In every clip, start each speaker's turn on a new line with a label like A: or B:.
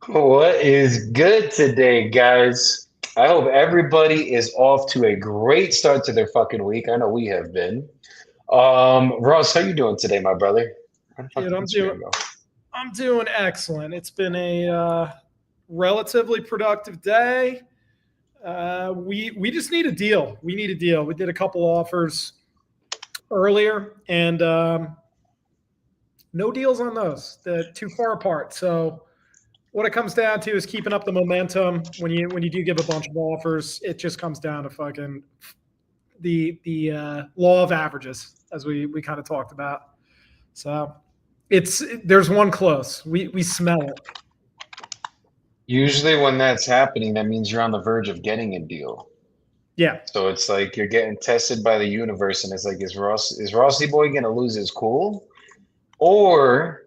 A: What is good today, guys? I hope everybody is off to a great start to their fucking week. I know we have been. Ross, how you doing today, my brother? Where the fuck
B: Dude,
A: did Instagram go?
B: I'm doing excellent. It's been a relatively productive day. We just need a deal. We need a deal. We did a couple offers earlier, and no deals on those. They're too far apart. So what it comes down to is keeping up the momentum. When you do give a bunch of offers, it just comes down to fucking the law of averages, as we kind of talked about. So there's one close. We smell it.
A: Usually, when that's happening, that means you're on the verge of getting a deal.
B: Yeah.
A: So it's like you're getting tested by the universe, and it's like, is Rossi boy gonna lose his cool, or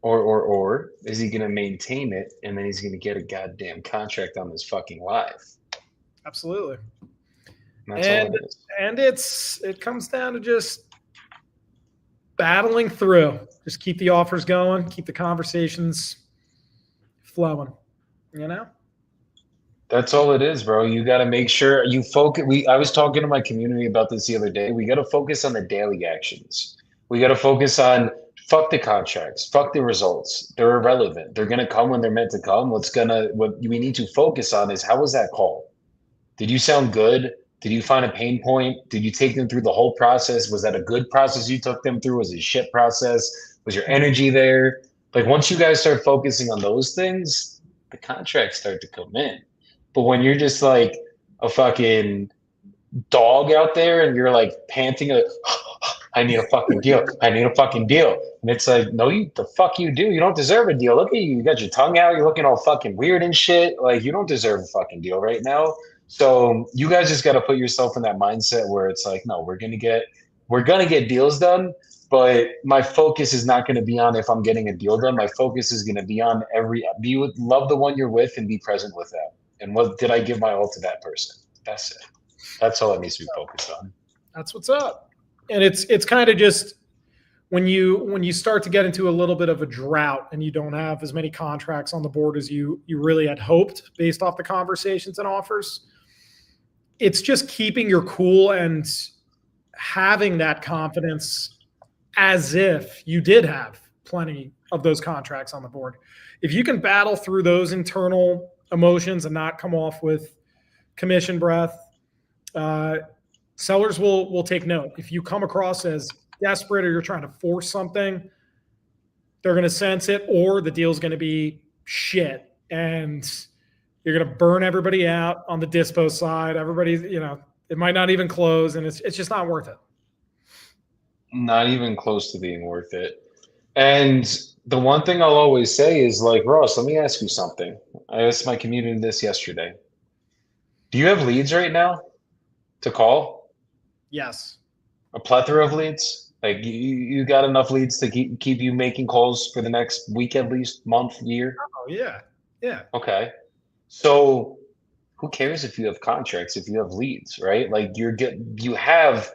A: or is he gonna maintain it and then he's gonna get a goddamn contract on his fucking life?
B: Absolutely.
A: And that's all
B: And
A: it is.
B: it comes down to just battling through. Just keep the offers going, keep the conversations flowing, you know?
A: That's all it is, bro. You got to make sure you focus. I was talking to my community about this the other day. We got to focus on the daily actions. We got to focus on fuck the contracts, fuck the results. They're irrelevant. They're gonna come when they're meant to come. What we need to focus on is how was that call? Did you sound good? Did you find a pain point? Did you take them through the whole process? Was that a good process you took them through? Was it a shit process? Was your energy there? Like once you guys start focusing on those things, the contracts start to come in. But when you're just like a fucking dog out there and you're like panting, like, I need a fucking deal. I need a fucking deal. And it's like, no, you the fuck you do. You don't deserve a deal. Look at you. You got your tongue out. You're looking all fucking weird and shit. Like you don't deserve a fucking deal right now. So you guys just got to put yourself in that mindset where it's like, no, we're gonna get deals done. But my focus is not going to be on if I'm getting a deal done. My focus is going to be on love the one you're with and be present with that. And what did I give my all to that person? That's it. That's all it needs to be focused on.
B: That's what's up. And it's kind of just when you start to get into a little bit of a drought and you don't have as many contracts on the board as you really had hoped based off the conversations and offers, it's just keeping your cool and having that confidence as if you did have plenty of those contracts on the board. If you can battle through those internal emotions and not come off with commission breath, uh, sellers will take note. If you come across as desperate or you're trying to force something, they're going to sense it, or the deal's going to be shit, and you're going to burn everybody out on the dispo side. Everybody, it might not even close, and it's just not worth it.
A: Not even close to being worth it. And the one thing I'll always say is like, Ross, let me ask you something. I asked my community this yesterday. Do you have leads right now to call?
B: Yes.
A: A plethora of leads? Like you got enough leads to keep you making calls for the next week at least, month, year?
B: Oh yeah, yeah.
A: Okay. So who cares if you have contracts, if you have leads, right? Like you have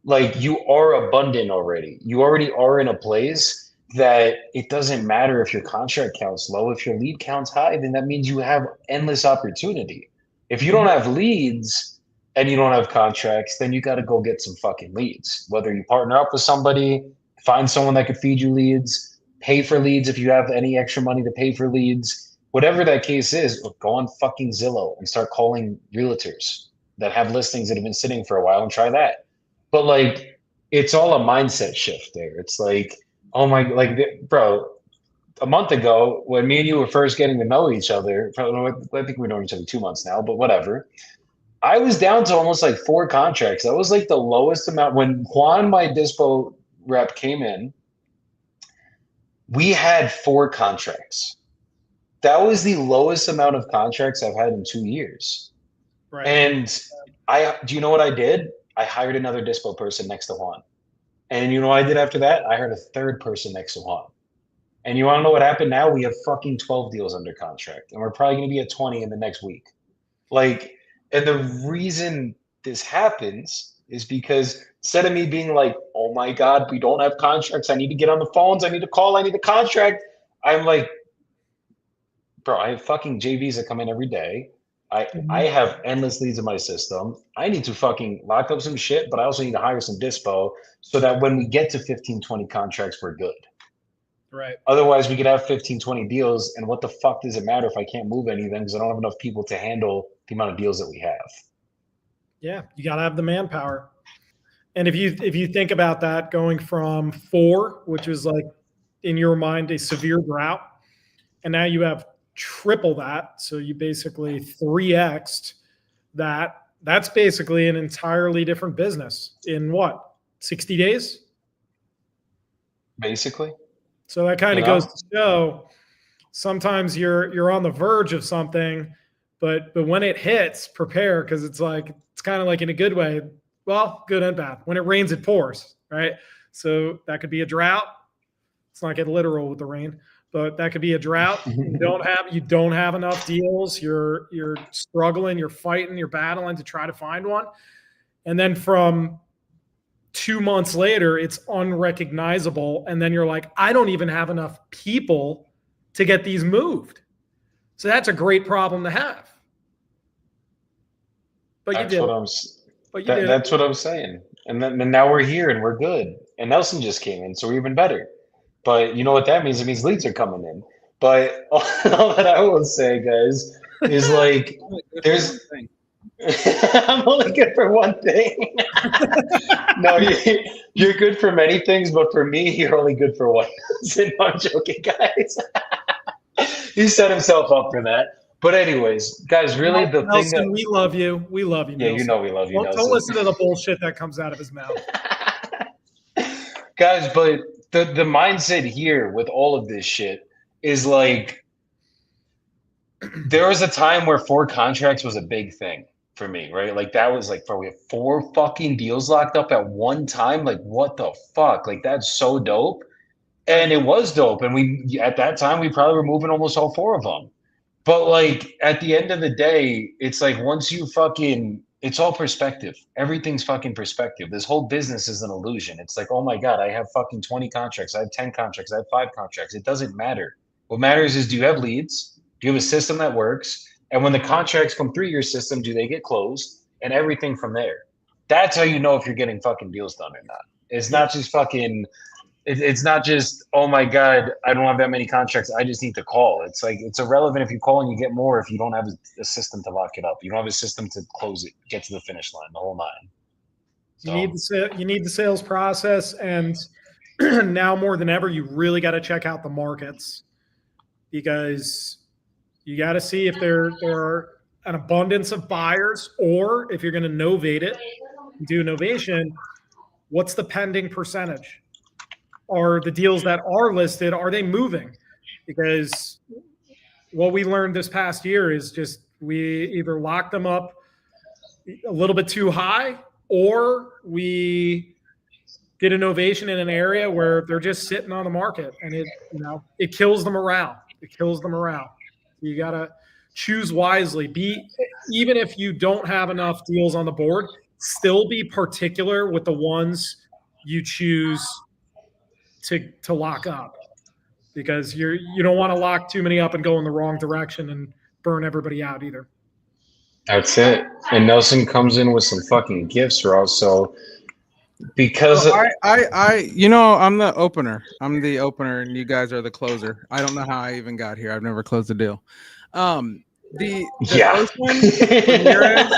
A: like you are abundant already. You already are in a place that it doesn't matter if your contract count's low. If your lead count's high, then that means you have endless opportunity. If you don't
B: Mhm.
A: have leads and you don't have contracts, then you got to go get some fucking leads. Whether you partner up with somebody, find someone that could feed you leads, pay for leads if you have any extra money to pay for leads, whatever that case is, go on fucking Zillow and start calling realtors that have listings that have been sitting for a while and try that. But like, it's all a mindset shift there. It's like, oh my, like, bro, a month ago when me and you were first getting to know each other, I think we've known each other 2 months now, but whatever. I was down to almost like four contracts. That was like the lowest amount. When Juan, my dispo rep, came in, we had four contracts. That was the lowest amount of contracts I've had in 2 years.
B: Right.
A: And do you know what I did? I hired another dispo person next to Juan. And you know what I did after that? I hired a third person next to Juan. And you want to know what happened now? We have fucking 12 deals under contract. And we're probably going to be at 20 in the next week. Like, and the reason this happens is because instead of me being like, oh my God, we don't have contracts. I need to get on the phones. I need to call. I need a contract. I'm like, bro, I have fucking JVs that come in every day. I have endless leads in my system. I need to fucking lock up some shit, but I also need to hire some dispo so that when we get to 15, 20 contracts, we're good.
B: Right.
A: Otherwise, we could have 15, 20 deals, and what the fuck does it matter if I can't move anything because I don't have enough people to handle the amount of deals that we have?
B: Yeah, you got to have the manpower. And if you think about that, going from 4, which is like in your mind a severe drought, and now you have triple that, so you basically 3x'd that. That's basically an entirely different business in what, 60 days?
A: Basically,
B: So that kind
A: you
B: of goes
A: know?
B: to show sometimes you're on the verge of something, but when it hits, prepare, because it's kind of like in a good way. Well, good and bad. When it rains, it pours, right? So that could be a drought. Let's not get literal with the rain, but that could be a drought. You don't have enough deals. You're struggling. You're fighting. You're battling to try to find one, and then from 2 months later, it's unrecognizable, and then you're like, I don't even have enough people to get these moved. So that's a great problem to have. But you
A: That's
B: did
A: what
B: it.
A: I'm.
B: But you did it.
A: That's what I'm saying. And now we're here and we're good. And Nelson just came in, so we're even better. But you know what that means? It means leads are coming in. But all that I will say, guys, is like
C: Only good for one
A: there's.
C: thing.
A: I'm only good for one thing. No, you're good for many things, but for me, you're only good for one. No, I'm joking, guys. He set himself up for that. But anyways, guys, really the thing that
B: Nelson, we love you. We love you,
A: yeah, you
B: Nelson.
A: know we love you,
B: Don't
A: Nelson.
B: listen to the bullshit that comes out of his mouth.
A: Guys, but the mindset here with all of this shit is like there was a time where 4 contracts was a big thing for me, right? Like that was like, bro, we have 4 fucking deals locked up at one time. Like, what the fuck? Like, that's so dope. And it was dope. And we at that time we probably were moving almost all 4 of them. But like at the end of the day, it's like once you fucking it's all perspective. Everything's fucking perspective. This whole business is an illusion. It's like, oh my God, I have fucking 20 contracts. I have 10 contracts. I have 5 contracts. It doesn't matter. What matters is do you have leads? Do you have a system that works? And when the contracts come through your system, do they get closed? And everything from there. That's how you know if you're getting fucking deals done or not. It's
B: Yeah.
A: not just fucking it's not just, oh my God, I don't have that many contracts. I just need to call. It's like, it's irrelevant if you call and you get more if you don't have a system to lock it up. You don't have a system to close it, get to the finish line, the whole nine.
B: You
A: So,
B: need the sales process, and now more than ever, you really got to check out the markets, because you got to see if there are an abundance of buyers, or if you're going to novate it, do novation, what's the pending percentage? Are the deals that are listed, are they moving? Because what we learned this past year is just we either lock them up a little bit too high, or we did a novation in an area where they're just sitting on the market, and it kills the morale. It kills the morale. You got to choose wisely. Even if you don't have enough deals on the board, still be particular with the ones you choose to lock up, because you don't want to lock too many up and go in the wrong direction and burn everybody out either.
A: that's it. And Nelson comes in with some fucking gifts, Ross. So, because
C: So I'm the opener. I'm the opener, and you guys are the closer. I don't know how I even got here. I've never closed a deal. The
A: yeah.
C: first one, Ramirez,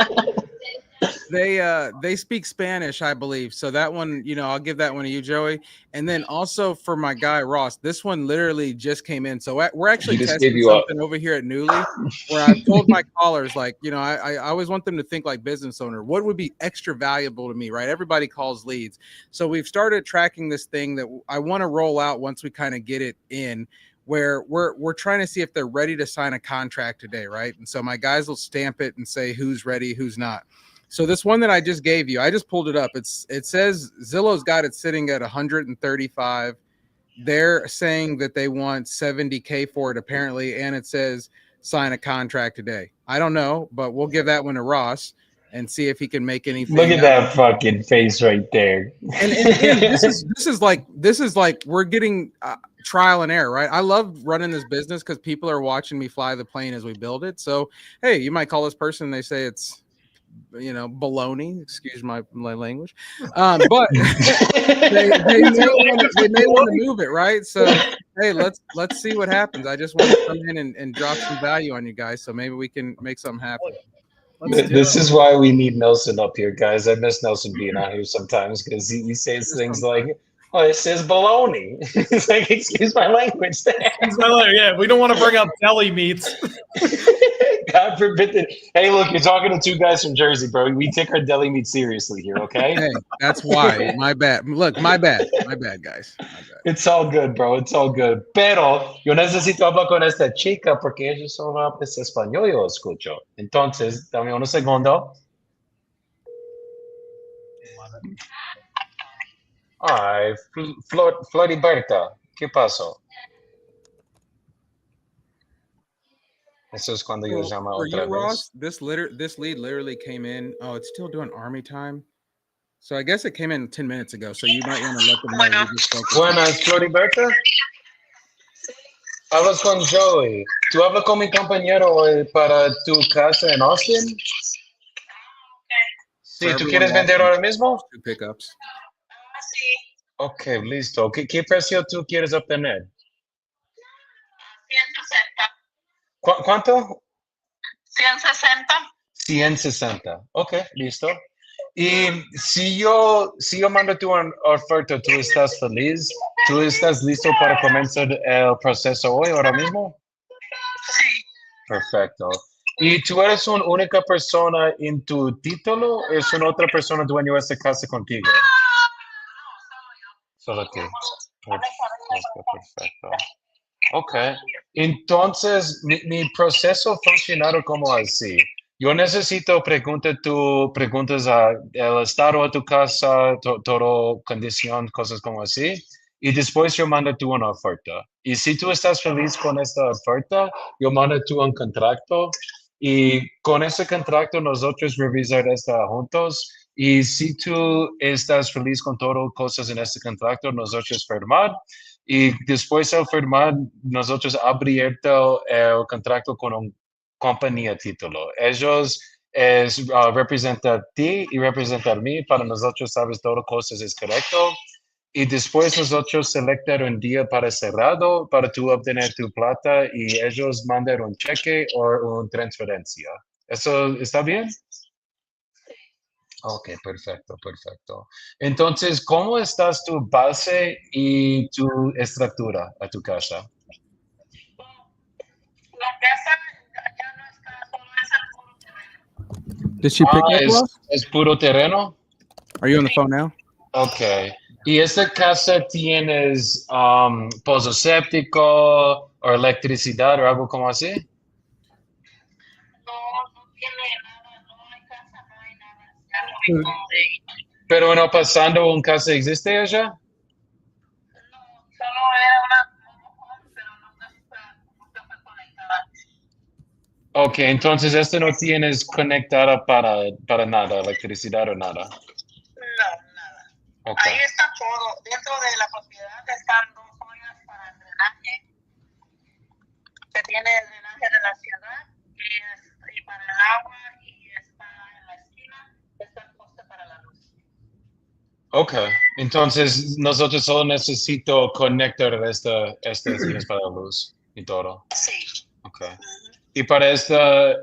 C: they speak Spanish, I believe. So that one, I'll give that one to you, Joey. And then also for my guy Ross, this one literally just came in. So we're actually
A: He just gave
C: testing
A: you up.
C: something over here at Newly, where I've told my callers, like, I always want them to think like business owner. What would be extra valuable to me, right? Everybody calls leads. So we've started tracking this thing that I want to roll out once we kind of get it in, where we're trying to see if they're ready to sign a contract today, right? And so my guys will stamp it and say who's ready, who's not. So this one that I just gave you, I just pulled it up. It says Zillow's got it sitting at 135. They're saying that they want 70K for it apparently, and it says sign a contract today. I don't know, but we'll give that one to Ross. and see if he can make anything.
A: Look at that fucking face right there.
C: And again, this is like we're getting trial and error, right? I love running this business because people are watching me fly the plane as we build it. So hey, you might call this person and they say it's baloney, excuse my language, but they may want to move it, right? So hey, let's see what happens. I just want to come in and drop some value on you guys, so maybe we can make something happen.
A: This is why we need Nelson up here, guys. I miss Nelson being out here sometimes because he says things like, "Oh, it says baloney." It's like, excuse my language.
B: Yeah, we don't want to bring up deli meats.
A: God forbid that. Hey, look, you're talking to two guys from Jersey, bro. We take our deli meat seriously here, okay?
C: Hey, that's why. My bad. Look, my bad, guys. My bad.
A: It's all good, bro. It's all good. Pero yo necesito hablar con esta chica porque ella solo habla español, yo escucho. Entonces, dame un segundo. Ay, Floriberta, ¿qué pasó? Eso es cuando yo llamo otra vez.
C: Ross, this lead literally came in. Oh, it's still doing army time. So I guess it came in 10 minutes ago. So you might want to let them know.
A: Buenas, Floriberta. Hablas con Joey. ¿Tú hablas con mi compañero para tu casa en Austin? Sí, ¿tú quieres vender ahora mismo?
C: Two pickups.
A: Ok, listo. ¿Qué precio tú quieres obtener?
D: 160.
A: ¿Cuánto?
D: 160.
A: 160. Ok, listo. Y si yo mando tu oferta, ¿tú estás feliz? ¿Tú estás listo para comenzar el proceso hoy, ahora mismo?
D: Sí.
A: Perfecto. ¿Y tú eres una única persona en tu título o es una otra persona dueño de esta casa contigo? Solo tú. Perfecto. Ok. Entonces, mi proceso funcionaron como así. Yo necesito preguntas al estado de tu casa, todo condición, cosas como así. Y después yo mando tú una oferta. Y si tú estás feliz con esta oferta, yo mando tú un contrato. Y con ese contrato nosotros revisar esto juntos. Y si tú estás feliz con todo cosas en este contrato, nosotros firmar. Y después de firmar, nosotros abierto el contrato con una compañía título. Ellos representan a ti y representan a mí para nosotros sabes todo cosas es correcto. Y después nosotros selectar un día para cerrado para tú obtener tu plata y ellos mandan un cheque o una transferencia. ¿Eso está bien? Ok, perfecto. Entonces, ¿cómo estás tu base y tu estructura a tu casa?
D: La casa ya no está, solo es el puro terreno.
C: Did she pick up, Ross?
A: ¿Es puro terreno?
C: Are you on the phone now?
A: Ok. ¿Y esta casa tienes pozo séptico o electricidad o algo como así?
D: No tiene nada, no hay casa, no hay nada. Está lo único
A: Pero no pasando un casa existe allá?
D: No, solo era una home, pero no está conectada.
A: Ok, entonces esto no tienes conectada para nada, electricidad o nada.
D: No, nada.
A: Okay.
D: Ahí está todo. Dentro de la propiedad están 2 ollas para el drenaje. Se tiene el drenaje de la ciudad y para el agua y está en la esquina. Está el poste para la luz.
A: Ok, entonces nosotros solo necesito conectar estas líneas para la luz y todo.
D: Sí.
A: Ok. Y para esta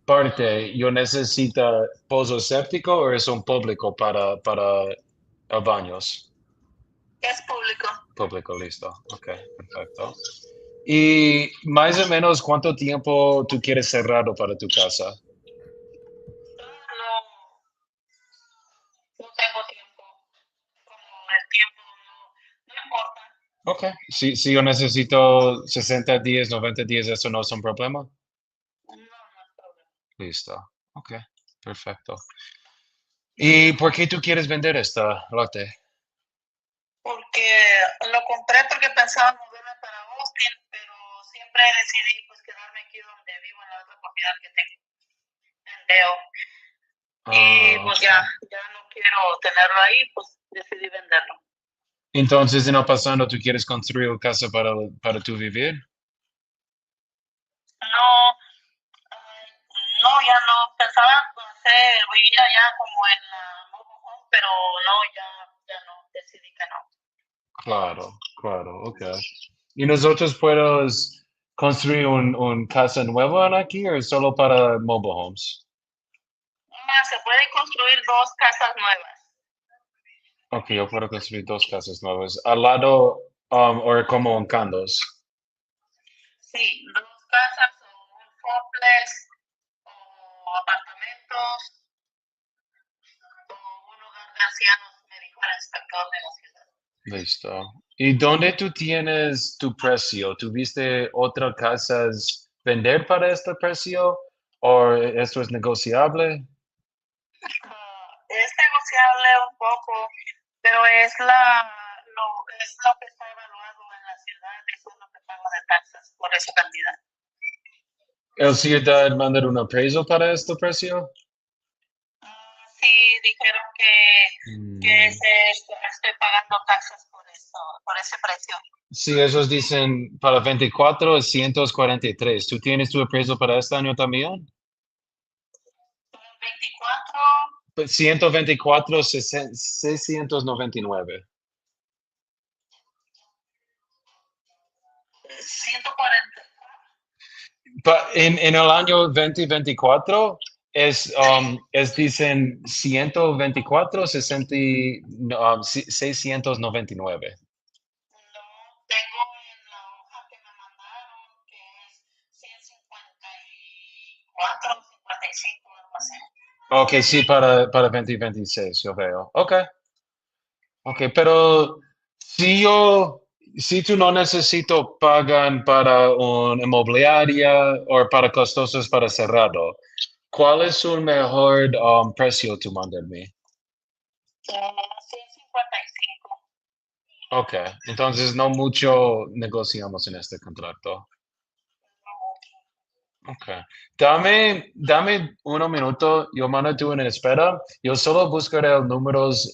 A: parte, ¿yo necesito pozo séptico o es un público para baños?
D: Es público.
A: Público, listo. Ok, perfecto. Y más o menos, ¿cuánto tiempo tú quieres cerrado para tu casa?
D: No tengo tiempo. Como el tiempo no importa.
A: Ok, si yo necesito 60 días, 90 días, ¿eso no es un problema?
D: No es problema.
A: Listo. Ok, perfecto. ¿Y por qué tú quieres vender esta lote?
D: Porque lo compré porque pensaba moverme para Austin, pero siempre decidí pues quedarme aquí donde vivo en la otra propiedad que tengo. Veo. Y pues ya no quiero tenerlo ahí, pues decidí venderlo.
A: Entonces, en el pasado, ¿tú quieres construir casa para tu vivir?
D: No, no, ya no. Pensaba vivir allá como en la mobile home, pero no, ya no, decidí que no.
A: Claro, ok. ¿Y nosotros podemos construir un casa nueva aquí o solo para mobile homes?
D: Se pueden construir 2 casas nuevas.
A: Ok, yo puedo construir 2 casas nuevas. Al lado, o como en condos.
D: Sí, 2 casas o un complex o apartamentos o un hogar de ancianos, me dijo el inspector de la ciudad.
A: Listo. ¿Y dónde tú tienes tu precio? ¿Tuviste otras casas vender para este precio? ¿O esto es negociable?
D: Es negociable un poco, pero es lo que está evaluado en la ciudad, eso es lo que pago de taxas por esa cantidad.
A: ¿El ciudad mandar un appraisal para este precio?
D: Sí, dijeron que estoy pagando taxas por eso, por ese precio.
A: Sí, esos dicen para 24 es 143. ¿Tú tienes tu appraisal para este año también?
D: 24,
A: 124, 699.
D: 140.
A: En el año 2024 dicen 124, 699.
D: No, tengo en la hoja que me mandaron que es 154, 55, algo así.
A: Ok, sí, para 2026, yo veo. Ok, pero si tú no necesito pagan para una inmobiliaria o para costosos para cerrado, ¿cuál es un mejor precio tú mandarme?
D: 155.
A: Ok, entonces no mucho negociamos en este contrato. Ok, dame 1 minuto, yo mando tú en espera, yo solo buscaré los números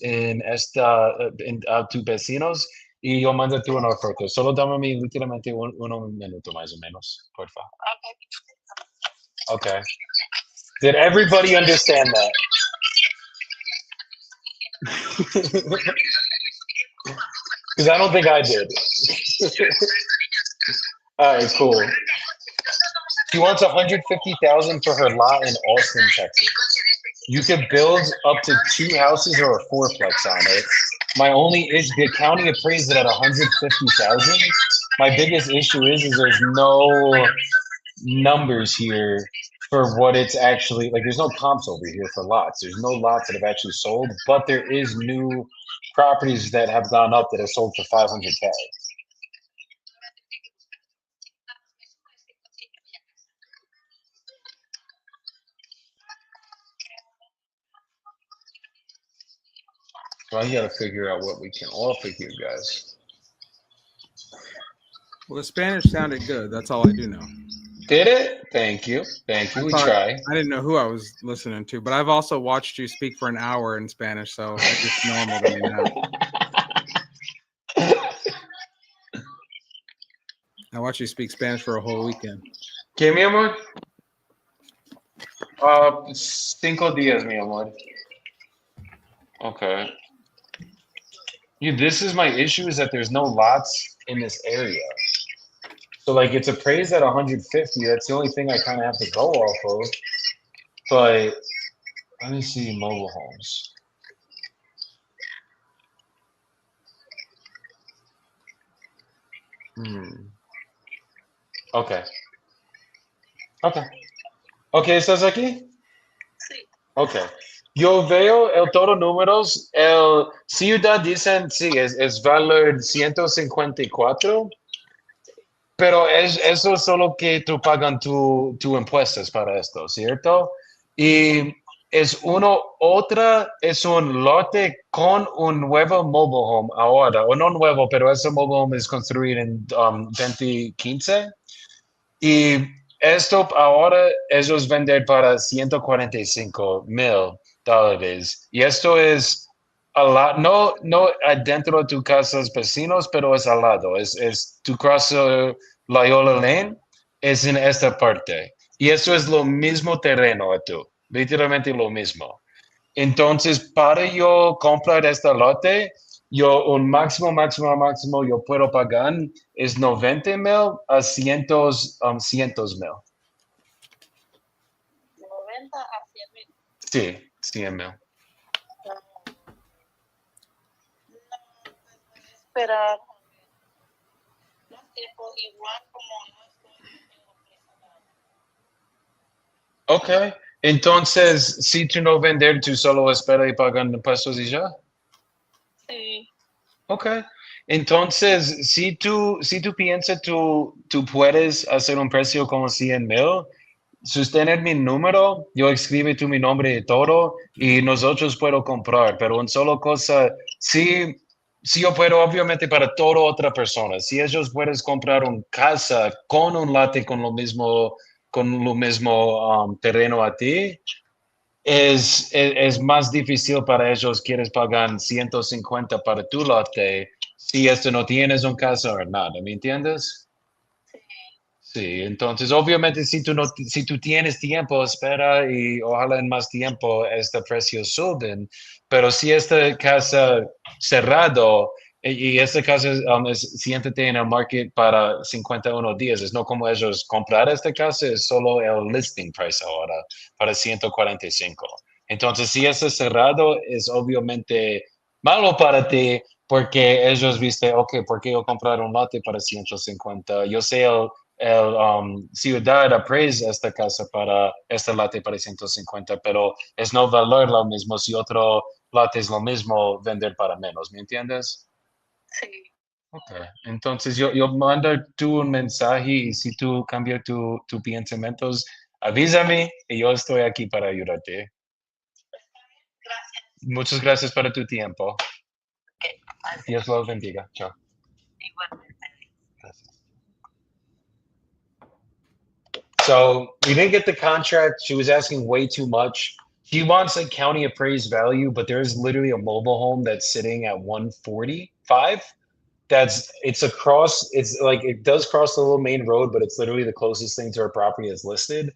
A: a tus vecinos y yo mando tú una oferta. Solo dame literalmente 1 minuto más o menos, por favor. Okay. Did everybody understand that? Because I don't think I did. All right, cool. She wants 150,000 for her lot in Austin, Texas. You could build up to 2 houses or a fourplex on it. My only issue, the county appraised it at 150,000. My biggest issue is there's no numbers here for what it's actually like. There's no comps over here for lots. There's no lots that have actually sold, but there is new properties that have gone up that have sold for 500K. So I got to figure out what we can offer here, guys.
C: Well, the Spanish sounded good. That's all I do know.
A: Did it? Thank you. We try.
C: I didn't know who I was listening to, but I've also watched you speak for an hour in Spanish, so it's just normal to me now. I watched you speak Spanish for a whole weekend.
A: ¿Qué, mi amor? 5 días, mi amor. Okay. This is my issue is that there's no lots in this area. So like it's appraised at 150. That's the only thing I kind of have to go off of. But let me see mobile homes. Okay. Okay, ¿estás aquí?
D: Sí.
A: Okay. Yo veo el todo números. El ciudad dicen, sí, es valor 154. Pero eso es solo que tú pagan tu impuestos para esto, ¿cierto? Y es es un lote con un nuevo mobile home ahora, o no nuevo, pero ese mobile home es construido en 2015. Y Esto ahora ellos venden para $145,000. Y esto es no adentro de tu casa vecinos, pero es al lado. Tu casa Loyola Lane es en esta parte. Y eso es lo mismo terreno a tú. Literalmente lo mismo. Entonces, para yo comprar este lote, yo un máximo yo puedo pagar es 90,000 a cientos mil.
D: 90 a 100,000.
A: Sí, 100,000.
D: No, pues voy a esperar más tiempo, igual como no tengo prisa para.
A: Ok. Entonces, si tú no vender, tú solo esperas y pagan impuestos y ya.
D: Sí.
A: Ok. Entonces, si tú piensas, tú puedes hacer un precio como 100,000, sostener mi número, yo escribe tu mi nombre y todo, y nosotros puedo comprar, pero en solo cosa, si yo puedo, obviamente para toda otra persona, si ellos pueden comprar una casa con un lote con lo mismo terreno a ti, es más difícil para ellos, quieres pagar 150 para tu lote, si esto no tienes un casa o nada, ¿me entiendes?
D: Sí.
A: Sí, entonces obviamente si tú tienes tiempo, espera y ojalá en más tiempo este precio suben, pero si esta casa cerrado y esta casa siéntate en el market para 51 días, es no como ellos comprar esta casa, es solo el listing price ahora para 145. Entonces si es cerrado es obviamente malo para ti porque ellos viste, ok, ¿por qué yo comprar un lote para 150? Yo sé el ciudad aprecia esta casa para este lote para 150, pero es no valor lo mismo si otro lote es lo mismo vender para menos, ¿me entiendes?
D: Sí.
A: Ok, entonces yo mando tú un mensaje y si tú cambias tu pensamientos, avísame y yo estoy aquí para ayudarte.
D: Gracias.
A: Muchas gracias por tu tiempo.
D: Ok, adiós.
A: Dios los bendiga. Chao.
D: Igualmente.
A: Gracias. So we didn't get the contract. She was asking way too much. She wants a county appraised value, but there's literally a mobile home that's sitting at 145. It's across, it's like it does cross the little main road, but it's literally the closest thing to her property is listed.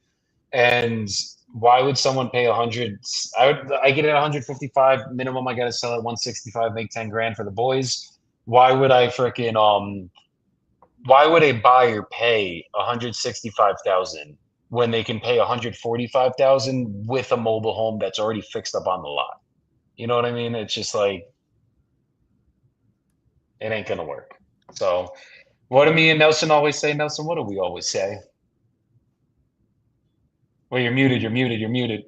A: And why would someone pay 100? I get it at 155 minimum. I got to sell at 165, make 10 grand for the boys. Why would I freaking why would a buyer pay 165,000 when they can pay 145,000 with a mobile home that's already fixed up on the lot? You know what I mean? It's just like it ain't gonna work. So what do me and Nelson always say? Nelson, what do we always say? Well, you're muted, you're muted, you're muted.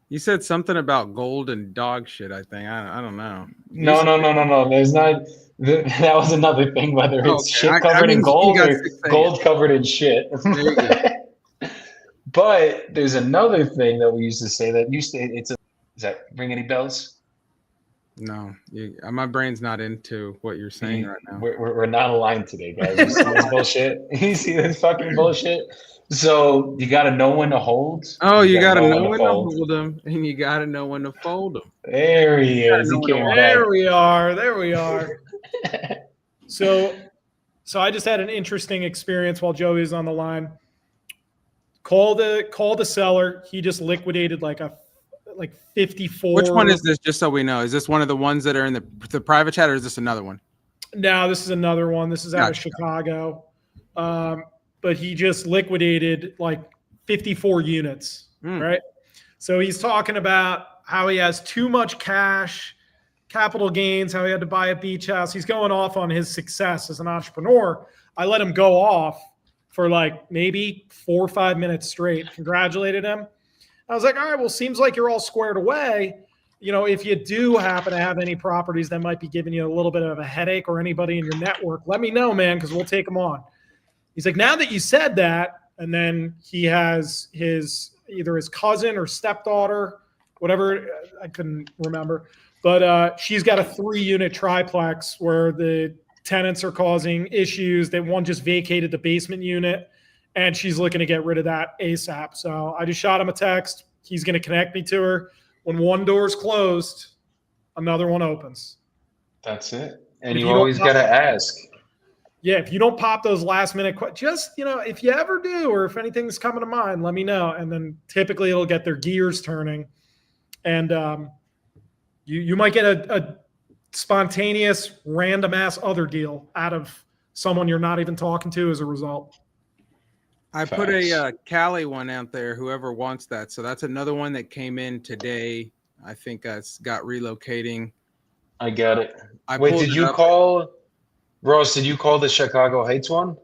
C: You said something about gold and dog shit. I think I don't know.
A: No. There's not. That was another thing. Whether
C: Oh,
A: it's
C: okay.
A: shit
C: I
A: covered in
C: mean, you
A: gold
C: got
A: or
C: sick saying it.
A: gold covered in shit.
C: There you go.
A: But there's another thing that we used to say that used to. Does that ring any bells?
C: No, my brain's not into what you're saying right now.
A: We're not aligned today, guys. You see this bullshit? You see this fucking bullshit? So you got to know when to hold.
C: Oh, you got to know
A: when to
C: when to
A: fold.
C: hold them, and you got to know when to fold them.
A: There he is. He came back.
B: There we are. There we are. So I just had an interesting experience while Joey is on the line. Called the seller. He just liquidated like 54.
C: Which one is this? Just so we know, is this one of the ones that are in the private chat, or is this another one?
B: No, this is another one. This is out of
C: Gotcha.
B: Chicago. But he just liquidated like 54 units, right? So he's talking about how he has too much cash, capital gains, how he had to buy a beach house. He's going off on his success as an entrepreneur. I let him go off for like maybe 4 or 5 minutes straight, congratulated him. I was like, all right, well, seems like you're all squared away. You know, if you do happen to have any properties that might be giving you a little bit of a headache or anybody in your network, let me know, man, because we'll take them on. He's like, now that you said that, and then he has either his cousin or stepdaughter, whatever, I couldn't remember, but she's got a 3-unit triplex where the tenants are causing issues. That one just vacated the basement unit, and she's looking to get rid of that ASAP. So I just shot him a text. He's going to connect me to her. When one door's closed, another one opens.
A: That's it. And
B: If
A: you
B: you don't
A: always got to ask.
B: Yeah, if you don't pop those last minute, just, if you ever do, or if anything's coming to mind, let me know. And then typically it'll get their gears turning. And you might get a spontaneous, random ass other deal out of someone you're not even talking to as a result.
C: I put a Cali one out there, whoever wants that. So that's another one that came in today. I think it's got relocating.
A: I got it.
C: I
A: Wait,
C: pulled
A: did
C: it
A: you
C: up.
A: call, Ross, did you call the Chicago Heights one?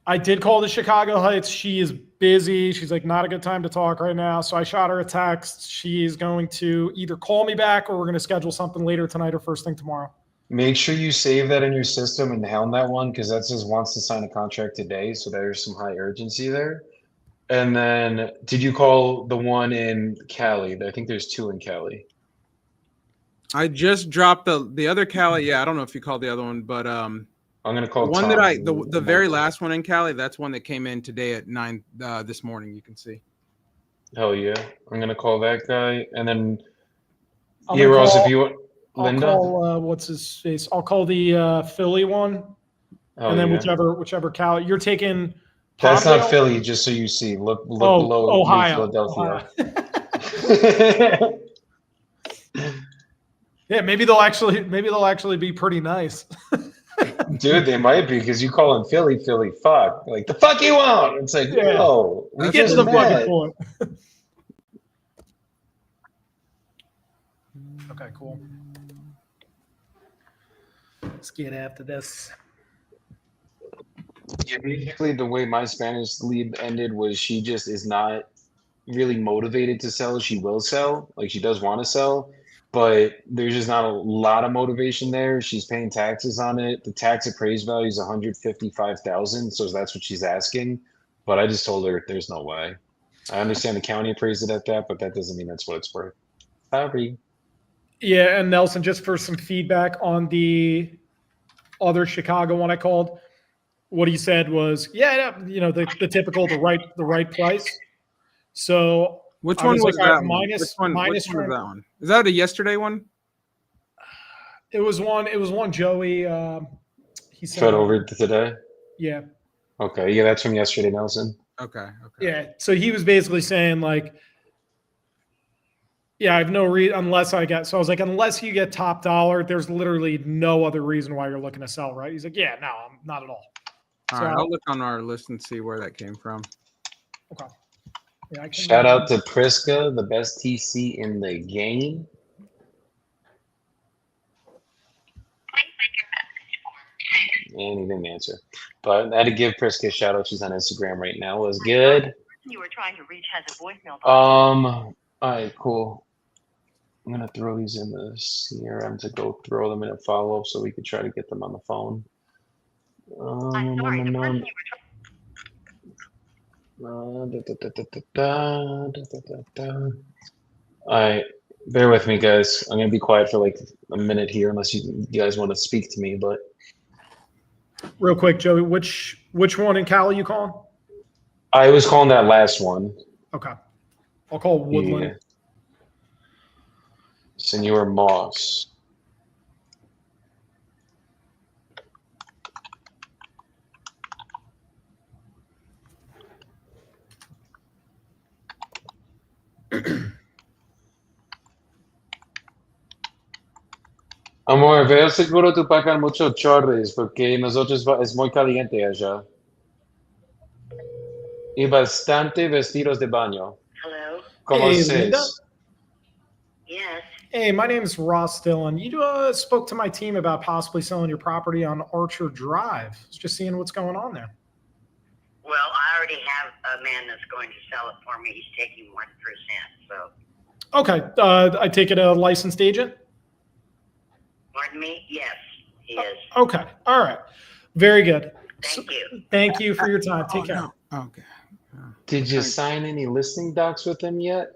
B: I did call the Chicago Heights. She is busy. She's like, not a good time to talk right now. So I shot her a text. She's going to either call me back or we're going to schedule something later tonight or first thing tomorrow.
A: Make sure you save that in your system and hound that one because that says wants to sign a contract today. So there's some high urgency there. And then did you call the one in Cali? I think there's two in Cali.
C: I just dropped the other Cali. Yeah, I don't know if you called the other one, but
A: I'm gonna call
C: one
A: Tom.
C: that the very last one in Cali. That's one that came in today at 9 this morning. You can see.
A: Hell yeah! I'm gonna call that guy, and then
B: Ross,
A: if you want, Linda.
B: I'll call what's his face. I'll call the Philly one, and then whichever Cali you're taking.
A: That's
B: Palmdale?
A: not Philly. Just so you see, look
B: Oh,
A: below
B: Ohio,
A: Philadelphia.
B: Ohio. Yeah, maybe they'll actually be pretty nice.
A: Dude, they might be because you call him Philly, fuck. Like, the fuck you want? It's like, no.
B: We get to the fucking point. Okay, cool. Let's get after this.
A: Yeah, basically, the way my Spanish lead ended was she just is not really motivated to sell. She will sell. Like, she does want to sell. But there's just not a lot of motivation there. She's paying taxes on it. The tax appraised value is $155,000, so that's what she's asking. But I just told her there's no way. I understand the county appraised it at that, but that doesn't mean that's what it's worth. Sorry.
B: Yeah, and Nelson, just for some feedback on the other Chicago one I called, what he said was, the typical the right price. So.
C: Which one was that one?
B: Minus
C: which one was that one? Is that a yesterday one?
B: It was one Joey. He said
A: Fed over today?
B: Yeah.
A: Okay. Yeah, that's from yesterday, Nelson.
C: Okay.
B: Yeah. So he was basically saying like, I have no reason unless I get. So I was like, unless you get top dollar, there's literally no other reason why you're looking to sell, right? He's like, yeah, no, I'm not at all.
C: All right, I'll look on our list and see where that came from.
B: Okay. Yeah,
A: shout out to Priska, the best TC in the game. And he didn't answer. But I had to give Priska a shout out. She's on Instagram right now. Was good.
D: You were trying to reach has a voicemail.
A: All right, cool. I'm gonna throw these in the CRM to go throw them in a follow-up so we could try to get them on the phone.
D: I'm sorry, the person you
A: All right, bear with me, guys. I'm gonna be quiet for like a minute here, unless you guys want to speak to me. But
B: real quick, Joey, which one in Cali you calling?
A: I was calling that last one.
B: Okay, I'll call Woodland.
A: Yeah. Senor Moss. Amor, veo seguro tú pagas mucho chorres porque nosotros es muy caliente allá. Y bastante vestidos de baño.
D: Hello.
A: ¿Cómo
B: Hey,
A: es?
B: Linda?
D: Yes.
B: Hey, my name is Ross Dillon. You spoke to my team about possibly selling your property on Archer Drive. Just seeing what's going on there.
D: Well, I already have a man that's going to sell it for me. He's taking 1%. So.
B: Okay. I take it a licensed agent?
D: Pardon me? Yes, he is.
B: Okay. All right. Very good.
D: Thank you.
B: Thank you for your time. Take care.
C: No. Okay.
A: Did you sign any listing docs with him yet?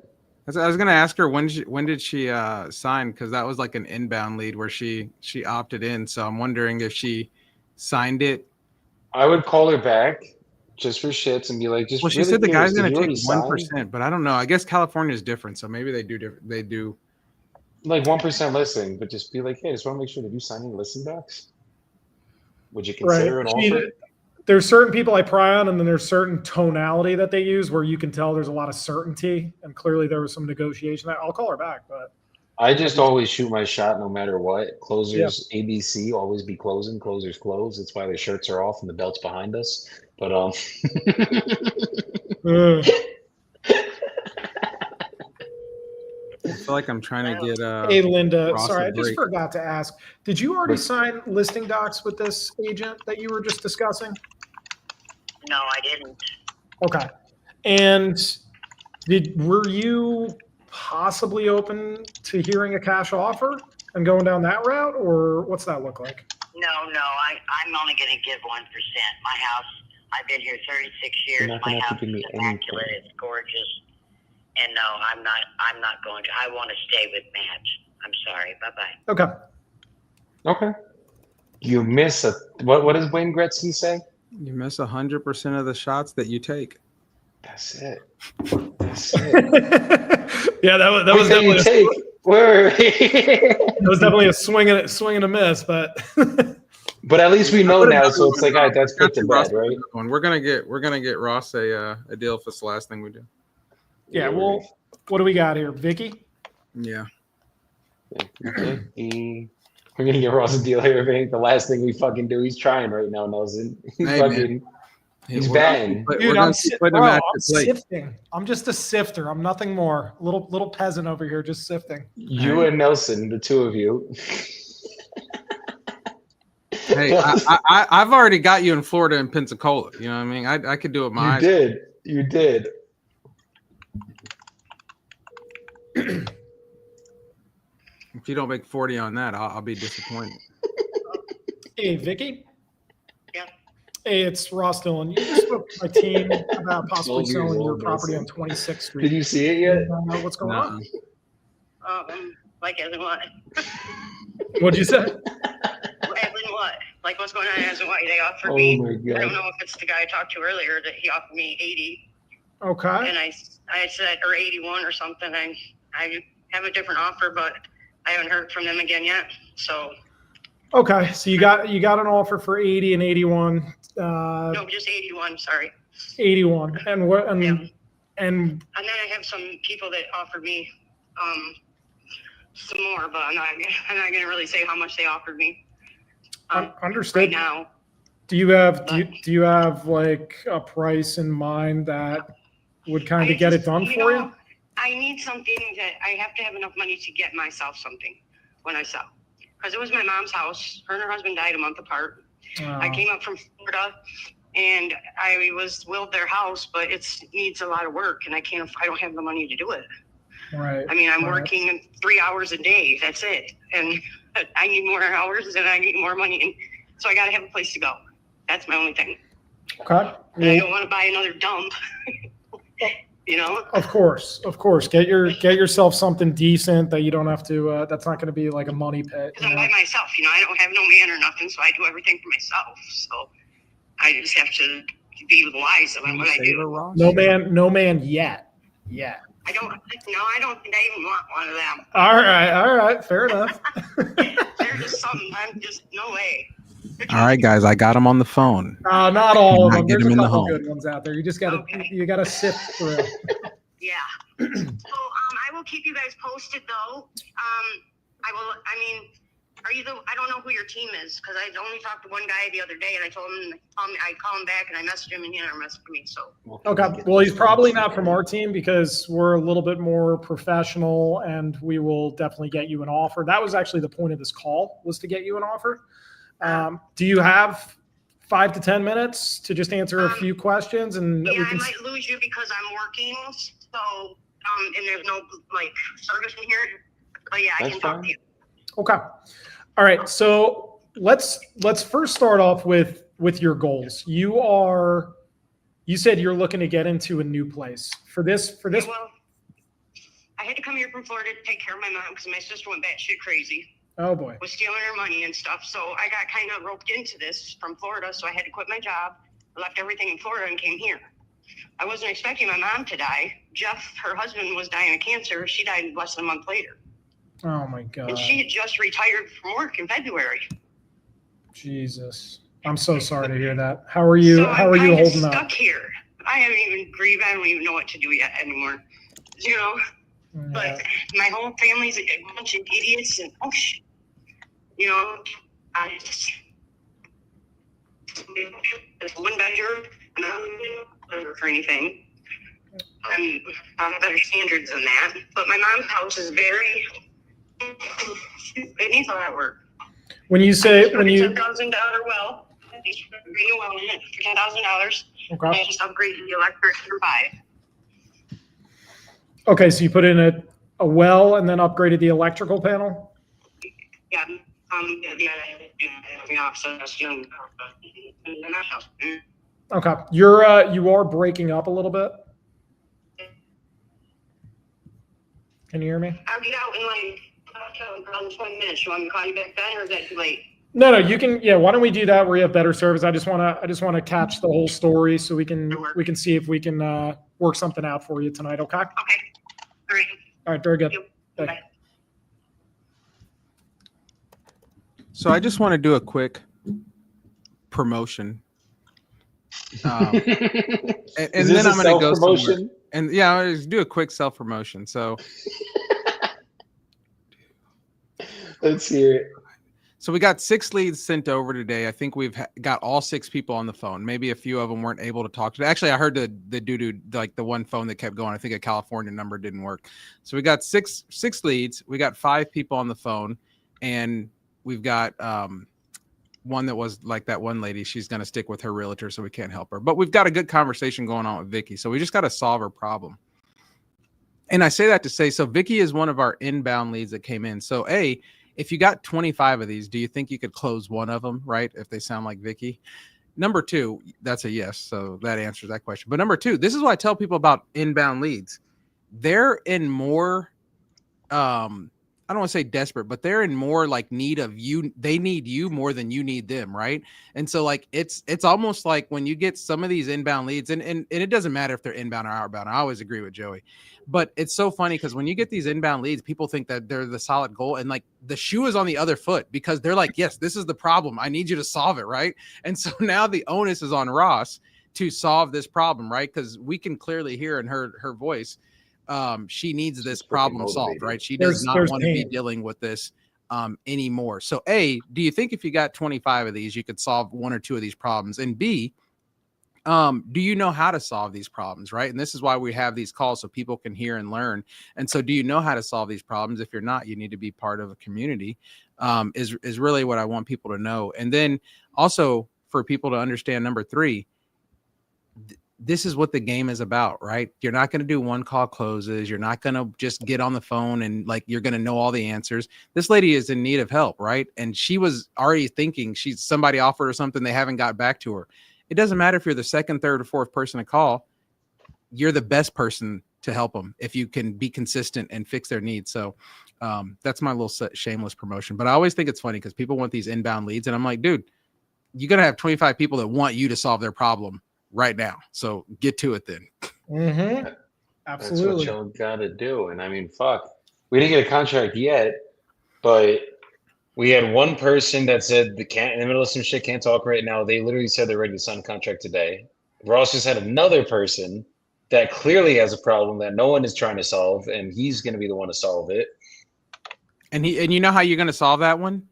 C: I was gonna ask her when did she sign, because that was like an inbound lead where she opted in. So I'm wondering if she signed it.
A: I would call her back just for shits and be like, just
C: Well, she
A: really
C: said the
A: curious,
C: guy's
A: did
C: gonna
A: you
C: take
A: already sign?
C: 1%, but I don't know. I guess California is different, so maybe they do different. They do.
A: Like 1% listing, but just be like, hey, just want to make sure that you sign any listing docs. Would you
B: Right.
A: consider an offer?
B: There's certain people I pry on, and then there's certain tonality that they use where you can tell there's a lot of certainty, and clearly there was some negotiation. I'll call her back, but
A: I just always shoot my shot no matter what. Closers,
B: Yeah.
A: ABC, always be closing. Closers close. That's why their shirts are off and the belt's behind us. But
B: uh,
C: I feel like I'm trying to get
B: hey, Linda,
C: Ross
B: sorry,
C: a
B: I just
C: break.
B: forgot to ask. Did you already
A: But-
B: sign listing docs with this agent that you were just discussing?
D: No, I didn't.
B: Okay. And were you possibly open to hearing a cash offer and going down that route, or what's that look like?
D: No, I'm only going to give 1%. My house, I've been here 36
A: You're
D: years.
A: not
D: My
A: gonna have to
D: house
A: give me
D: is
A: anything.
D: immaculate. It's gorgeous. And no, I'm not going to. I want to stay with Matt. I'm sorry. Bye-bye.
B: Okay.
A: Okay. You miss a what does Wayne Gretzky say?
C: You miss 100% of the shots that you take.
A: That's it. That's it.
B: Yeah, that was
A: What
B: definitely
A: you take? Where?
B: that was definitely a swing and a miss, but
A: But at least we know now, so it's like, all right, that's put to
C: Ross
A: bed, right?
C: We're gonna get Ross a deal if it's the last thing we do.
B: yeah. Well, what do we got here, Vicky?
C: Yeah.
A: We're gonna get Ross a deal here. If it ain't the last thing we fucking do. He's trying right now, Nelson. He's
C: Hey,
A: fucking. He's batting.
B: Dude,
C: I'm
B: I'm
C: putting him at the plate.
B: sifting. I'm just a sifter. I'm nothing more. Little peasant over here, just sifting.
A: You and Nelson, the two of you.
C: Hey, I've already got you in Florida and Pensacola. You know what I mean? I could do it my eyes.
A: You did.
C: If you don't make 40 on that, I'll be disappointed.
B: Hey, Vicky.
D: Yeah.
B: Hey, it's Ross Dillon. You just spoke to my team about possibly
A: 12 years
B: selling your
A: old,
B: property on
A: Nelson.
B: 26th Street.
A: Did you see it yet?
B: I don't know what's going on.
D: Like as in what?
B: What'd you say?
D: As in what? Like what's going on as in what? They offered
A: Oh
D: me.
A: my
D: I
A: god.
D: don't know if it's the guy I talked to earlier that he offered me 80,
B: Okay.
D: and I said or 81 or something. I have a different offer, but I haven't heard from them again yet. So
B: Okay. So you got an offer for 80 and 81.
D: no, just 81. Sorry.
B: 81. And what? And
D: Yeah.
B: and
D: And then I have some people that offered me some more, but I'm not going to really say how much they offered me
B: understood.
D: right now.
B: Do you have like a price in mind that would kind of get it done for you?
D: I need something that I have to have enough money to get myself something when I sell. Because it was my mom's house. Her and her husband died a month apart. I came up from Florida and I was willed their house, but it needs a lot of work and I don't have the money to do it.
B: Right.
D: I mean, I'm
B: right.
D: working 3 hours a day. That's it. And I need more hours and I need more money. And so I got to have a place to go. That's my only thing.
B: Okay.
D: And I don't want to buy another dump. You know?
B: Of course. Get yourself something decent that you don't have to. That's not going to be like a money pit.
D: Because I'm by myself. You know, I don't have no man or nothing, so I do everything for myself. So I just have to be wise about what I do.
B: No man yet. Yeah.
D: I don't think I even want one of them.
B: All right. Fair enough.
D: They're just something. I'm just no way.
C: All right, guys, I got him on the phone.
B: Not all of them.
C: Get
B: There's
C: him
B: a
C: in the
B: couple
C: home.
B: good ones out there. You just gotta sift through.
D: Yeah. So I will keep you guys posted though. I don't know who your team is because I only talked to one guy the other day and I told him I call him back and I messaged him and he never messaged me. So
B: Okay. Well, he's probably not from our team because we're a little bit more professional and we will definitely get you an offer. That was actually the point of this call, was to get you an offer. Do you have 5 to 10 minutes to just answer a few questions? And
D: yeah, I might lose you because I'm working. So and there's no like service in here. But yeah, I can talk to you.
B: Okay. All right. So let's first start off with your goals. You said you're looking to get into a new place for this.
D: Well, I had to come here from Florida to take care of my mom because my sister went batshit crazy.
B: Oh boy.
D: Was stealing her money and stuff. So I got kind of roped into this from Florida. So I had to quit my job. I left everything in Florida and came here. I wasn't expecting my mom to die. Jeff, her husband, was dying of cancer. She died less than a month later.
B: Oh my God.
D: And she had just retired from work in February.
B: Jesus. I'm so sorry to hear that. How are you?
D: So
B: How are you holding
D: stuck
B: up?
D: here. I haven't even grieved. I don't even know what to do yet anymore. You know?
B: Yeah.
D: But my whole family's a bunch of idiots and you know, I just it's one bedroom and I don't live for anything. I'm on better standards than that. But my mom's house is very it needs a lot of work.
B: When you say
D: $10,000 well, he's bringing a well in it for $10,000.
B: Okay.
D: And I just upgraded the electric for $5,000.
B: Okay, so you put in a well and then upgraded the electrical panel?
D: Yeah. So that's young.
B: Okay. You are breaking up a little bit. Can you hear me?
D: I'll be out in like around 20 minutes. You want me to call you back then, or is that too late?
B: No, you can. Yeah, why don't we do that where you have better service? I just want to catch the whole story so we can see if we can work something out for you tonight. Okay.
D: Okay. All right.
B: All right. Very good.
D: Bye.
C: So I just want to do a quick promotion. And then I'm going to go somewhere. And yeah, I'll just do a quick self-promotion. So
A: let's hear it.
C: So we got 6 leads sent over today. I think we've got all 6 people on the phone. Maybe a few of them weren't able to talk to. Actually, I heard the dude, like the one phone that kept going. I think a California number didn't work. So we got six leads. We got 5 people on the phone, and we've got one that was like that one lady. She's going to stick with her realtor, so we can't help her. But we've got a good conversation going on with Vicky. So we just got to solve her problem. And I say that to say, so Vicky is one of our inbound leads that came in. So if you got 25 of these, do you think you could close one of them, right? If they sound like Vicky? Number 2, that's a yes. So that answers that question. But number 2, this is what I tell people about inbound leads. They're in more, I don't want to say desperate, but they're in more like need of you. They need you more than you need them, right? And so like it's almost like when you get some of these inbound leads, and it doesn't matter if they're inbound or outbound. I always agree with Joey. But it's so funny because when you get these inbound leads, people think that they're the solid goal, and like the shoe is on the other foot because they're like, yes, this is the problem. I need you to solve it, right? And so now the onus is on Ross to solve this problem, right? Because we can clearly hear in her voice, she needs this problem solved, right? She does not want to be dealing with this anymore. So A, do you think if you got 25 of these, you could solve 1 or 2 of these problems? And B, do you know how to solve these problems, right? And this is why we have these calls so people can hear and learn. And so do you know how to solve these problems? If you're not, you need to be part of a community, is really what I want people to know. And then also for people to understand, number 3, this is what the game is about, right? You're not going to do one call closes. You're not going to just get on the phone and like, you're going to know all the answers. This lady is in need of help, right? And she was already thinking somebody offered her something. They haven't got back to her. It doesn't matter if you're the 2nd, 3rd, or 4th person to call. You're the best person to help them if you can be consistent and fix their needs. So that's my little shameless promotion. But I always think it's funny because people want these inbound leads. And I'm like, dude, you're going to have 25 people that want you to solve their problem right now. So get to it then.
B: Mm-hmm. Absolutely.
A: That's what you gotta do. And I mean, fuck, we didn't get a contract yet, but we had one person that said they can't in the middle of some shit, can't talk right now. They literally said they're ready to sign a contract today. Ross just had another person that clearly has a problem that no one is trying to solve, and he's going to be the one to solve it.
C: And you know how you're going to solve that one?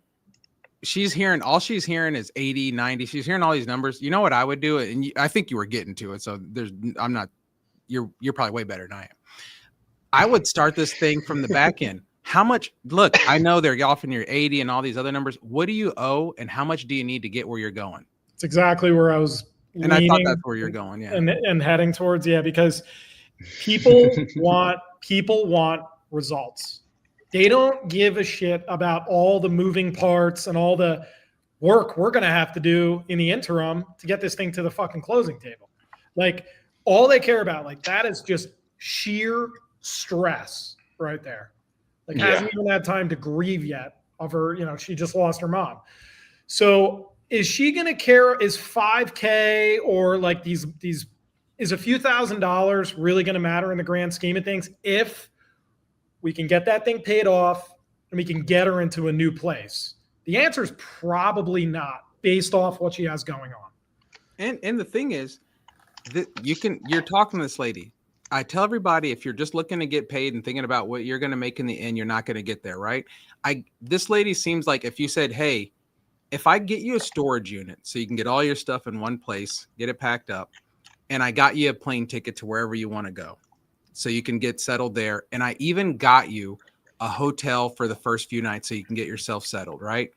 C: She's hearing is 80, 90. She's hearing all these numbers. You know what I would do? And I think you were getting to it. So you're probably way better than I am. I would start this thing from the back end. How much, look, I know they're offering your 80 and all these other numbers. What do you owe and how much do you need to get where you're going?
B: It's exactly where I was
C: leaning, and I thought that's where you're going. Yeah.
B: And heading towards, because people want results. They don't give a shit about all the moving parts and all the work we're going to have to do in the interim to get this thing to the fucking closing table. Like all they care about, like that is just sheer stress right there. Like
A: Yeah.
B: hasn't even had time to grieve yet of her, she just lost her mom. So is she going to care? Is 5K or like these, is a few $1,000s really going to matter in the grand scheme of things if we can get that thing paid off and we can get her into a new place? The answer is probably not, based off what she has going on.
C: And the thing is that you're talking to this lady. I tell everybody, if you're just looking to get paid and thinking about what you're going to make in the end, you're not going to get there, right? This lady seems like if you said, hey, if I get you a storage unit so you can get all your stuff in one place, get it packed up, and I got you a plane ticket to wherever you want to go so you can get settled there, and I even got you a hotel for the first few nights so you can get yourself settled, right?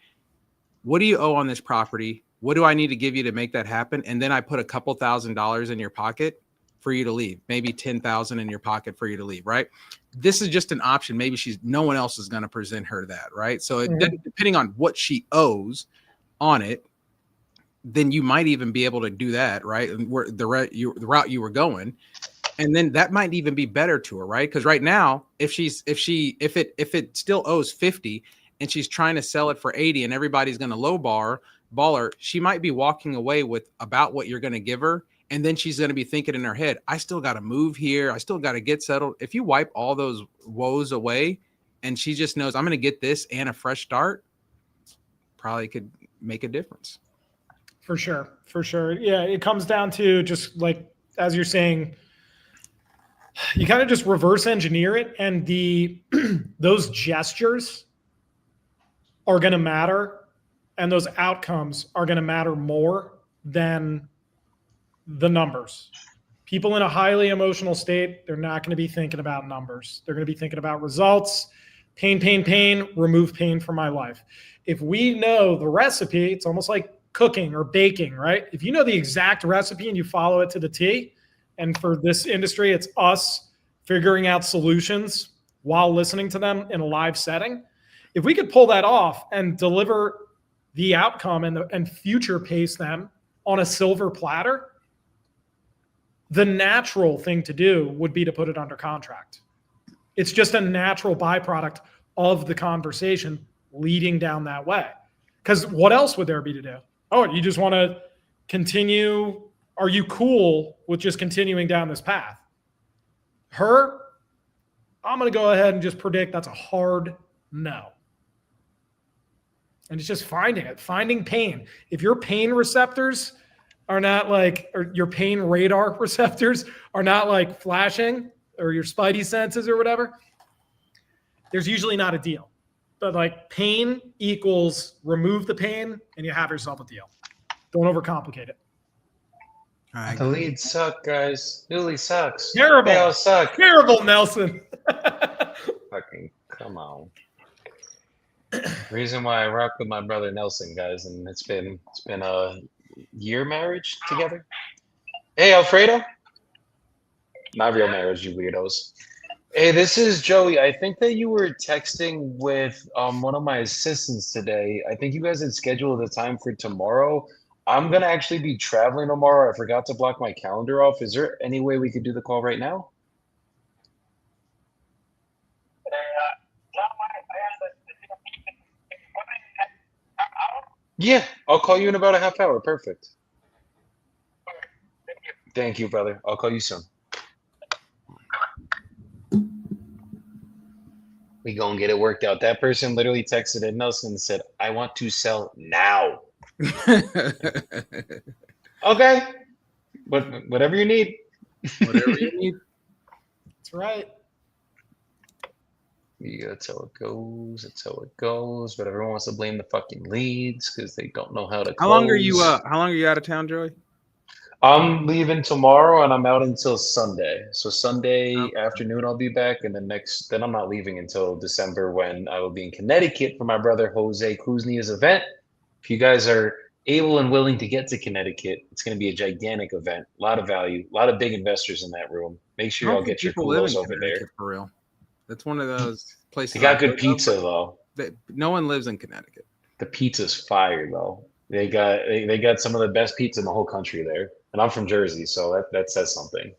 C: What do you owe on this property? What do I need to give you to make that happen? And then I put a couple $1,000s in your pocket for you to leave, maybe 10,000 in your pocket for you to leave, right? This is just an option. Maybe no one else is going to present her that, right? So depending on what she owes on it, then you might even be able to do that, right? And where the route you were going, and then that might even be better to her, right? Because right now, if it still owes 50 and she's trying to sell it for 80 and everybody's going to lowball her, she might be walking away with about what you're going to give her. And then she's going to be thinking in her head, I still got to move here. I still got to get settled. If you wipe all those woes away and she just knows I'm going to get this and a fresh start, probably could make a difference.
B: For sure. For sure. Yeah. It comes down to just like, as you're saying, you kind of just reverse engineer it. And those gestures are going to matter. And those outcomes are going to matter more than the numbers. People in a highly emotional state, they're not going to be thinking about numbers. They're going to be thinking about results. Pain, pain, pain, remove pain from my life. If we know the recipe, it's almost like cooking or baking, right? If you know the exact recipe and you follow it to the T, and for this industry, it's us figuring out solutions while listening to them in a live setting. If we could pull that off and deliver the outcome and future pace them on a silver platter, the natural thing to do would be to put it under contract. It's just a natural byproduct of the conversation leading down that way. Because what else would there be to do? Oh, you just want to continue? Are you cool with just continuing down this path? Her, I'm going to go ahead and just predict that's a hard no. And it's just finding pain. If your pain receptors are not like, or your pain radar receptors are not like flashing, or your spidey senses or whatever, there's usually not a deal. But like pain equals remove the pain and you have yourself a deal. Don't overcomplicate it.
A: The leads suck, guys. Newly sucks.
B: Terrible.
A: They all suck.
B: Terrible, Nelson.
A: Fucking come on. Reason why I rock with my brother Nelson, guys, and it's been a year marriage together. Hey, Alfredo. Not real marriage, you weirdos. Hey, this is Joey. I think that you were texting with one of my assistants today. I think you guys had scheduled a time for tomorrow. I'm gonna actually be traveling tomorrow. I forgot to block my calendar off. Is there any way we could do the call right now? Yeah, I'll call you in about a half hour. Perfect. Thank you, brother. I'll call you soon. We gonna get it worked out. That person literally texted in Nelson and said, I want to sell now. Okay. Whatever you need.
C: Whatever you need.
B: That's right.
A: Yeah, that's how it goes. That's how it goes. But everyone wants to blame the fucking leads because they don't know how to close.
C: How long are you out of town, Joey?
A: I'm leaving tomorrow and I'm out until Sunday. So Sunday afternoon I'll be back, and then I'm not leaving until December when I will be in Connecticut for my brother Jose Kuznia's event. If you guys are able and willing to get to Connecticut, it's going to be a gigantic event. A lot of value, a lot of big investors in that room. Make sure y'all get your kulos over there.
C: For real. That's one of those places.
A: They got good pizza though.
C: No one lives in Connecticut.
A: The pizza's fire though. They got some of the best pizza in the whole country there. And I'm from Jersey, so that says something.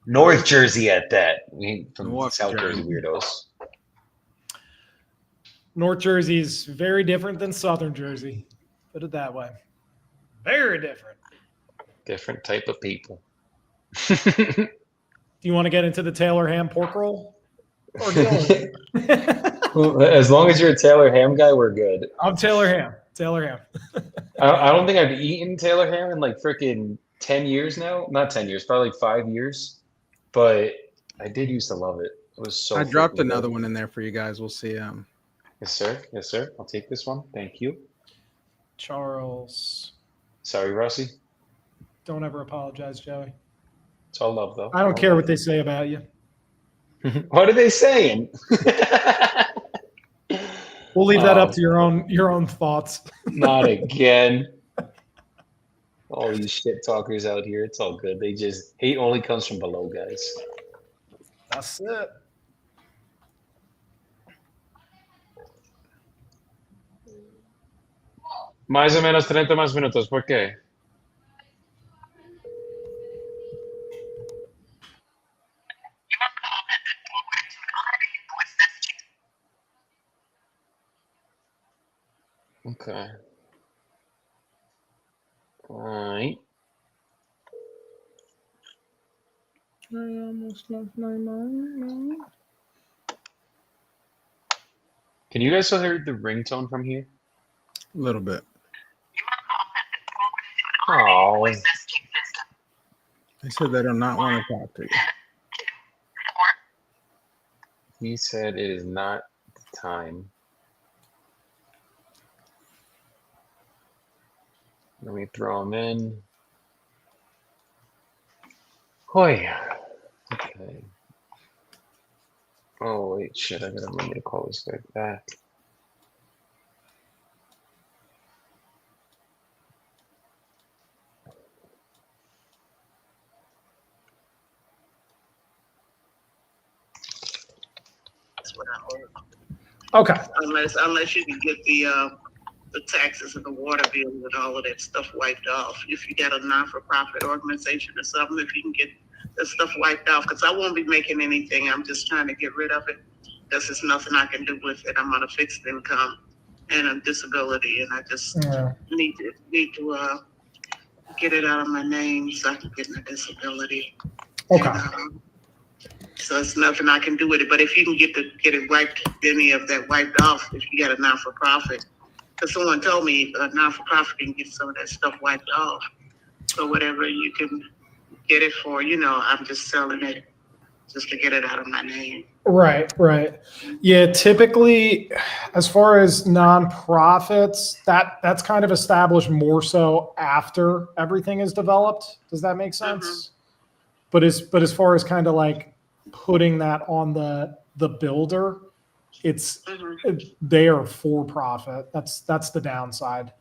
A: North Jersey at that. We ain't from
C: North
A: South Jersey
C: Jersey.
A: weirdos.
B: North Jersey is very different than Southern Jersey. Put it that way. Very different.
A: Different type of people.
B: Do you want to get into the Taylor ham pork roll ordeal?
A: As long as you're a Taylor ham guy, we're good.
B: I'm Taylor ham. Taylor ham.
A: I don't think I've eaten Taylor ham in like freaking 10 years now. Not 10 years, probably like 5 years. But I did used to love it. It was so
C: I dropped
A: freaking
C: another
A: good.
C: one in there for you guys. We'll see.
A: Yes, sir. Yes, sir. I'll take this one. Thank you.
B: Charles.
A: Sorry, Rossi.
B: Don't ever apologize, Joey.
A: It's all love, though.
B: I don't care what they say about you.
A: What are they saying?
B: We'll leave that up to your own thoughts.
A: Not again. All these shit talkers out here. It's all good. They just hate only comes from below, guys.
B: That's it.
A: Más o menos 30 más minutos. ¿Por qué? Okay. All right.
C: I almost lost my mind.
A: Can you guys still hear the ringtone from here?
C: A little bit.
A: Oh.
C: They said they do not want to talk to you.
A: He said it is not the time. Let me throw him in. Oh yeah. Okay. Oh wait, shit! I gotta remember to call this guy back.
D: That's what I owe.
B: Okay.
D: Unless you can get the taxes and the water bill and all of that stuff wiped off. If you got a non-for-profit organization or something, if you can get that stuff wiped off, because I won't be making anything. I'm just trying to get rid of it because there's nothing I can do with it. I'm on a fixed income and a disability, and I just need to get it out of my name so I can get my disability.
B: Okay.
D: And, so it's nothing I can do with it. But if you can get it wiped, any of that wiped off, if you got a non-for-profit, because someone told me a non-for-profit can get some of that stuff wiped off. So whatever you can get it for, I'm just selling it just to get it out of my name.
B: Right. Yeah, typically, as far as nonprofits, that's kind of established more so after everything is developed. Does that make sense? But as far as kind of like putting that on the builder, it's they are for profit. That's the downside.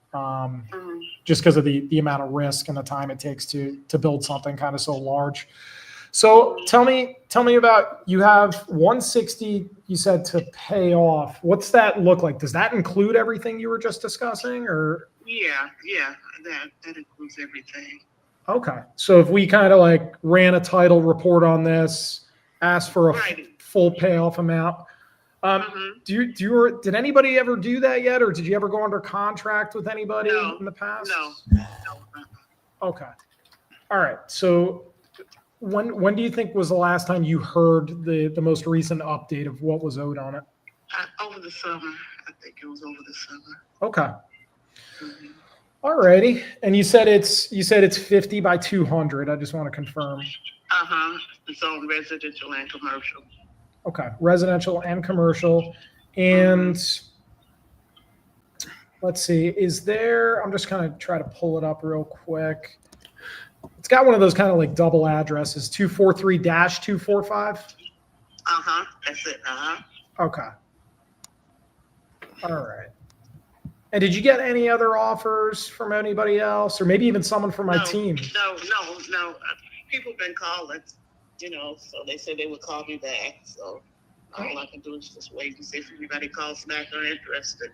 B: Just because of the amount of risk and the time it takes to build something kind of so large. So tell me about, you have 160, you said, to pay off. What's that look like? Does that include everything you were just discussing, or?
D: Yeah, that includes everything.
B: Okay. So if we kind of like ran a title report on this, asked for a full payoff amount, did anybody ever do that yet, or did you ever go under contract with anybody in the past?
D: No.
B: Okay. All right. So when do you think was the last time you heard the most recent update of what was owed on it?
D: Over the summer. I think it was over the summer.
B: Okay. All righty. And you said it's 50 by 200. I just want to confirm.
D: It's on residential and commercial.
B: Okay. Residential and commercial. And let's see, I'm just going to try to pull it up real quick. It's got one of those kind of like double addresses, 243-245.
D: That's it.
B: Okay. All right. And did you get any other offers from anybody else, or maybe even someone from my team?
D: No. People been calling, so they said they would call me back. So all I can do is just wait and see if anybody calls back or interested.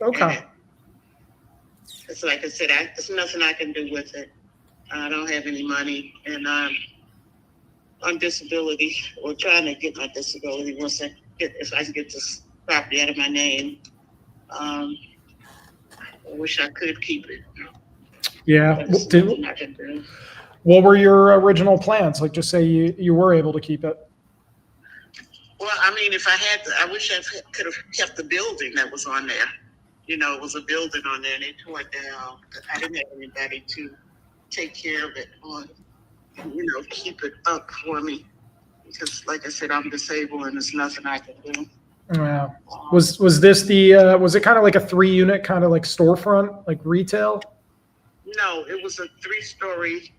B: Okay.
D: It's like I said, there's nothing I can do with it. I don't have any money, and on disability, or trying to get my disability if I can get this property out of my name. I wish I could keep it.
B: Yeah.
D: But it's nothing I can do.
B: What were your original plans? Like, just say you were able to keep it.
D: Well, I mean, if I had to, I wish I could have kept the building that was on there. You know, it was a building on there, and they tore it down. I didn't have anybody to take care of it or, keep it up for me. Because, like I said, I'm disabled, and there's nothing I can do.
B: Yeah. Was this was it kind of like a 3-unit kind of like storefront, like retail?
D: No, it was a 3-story.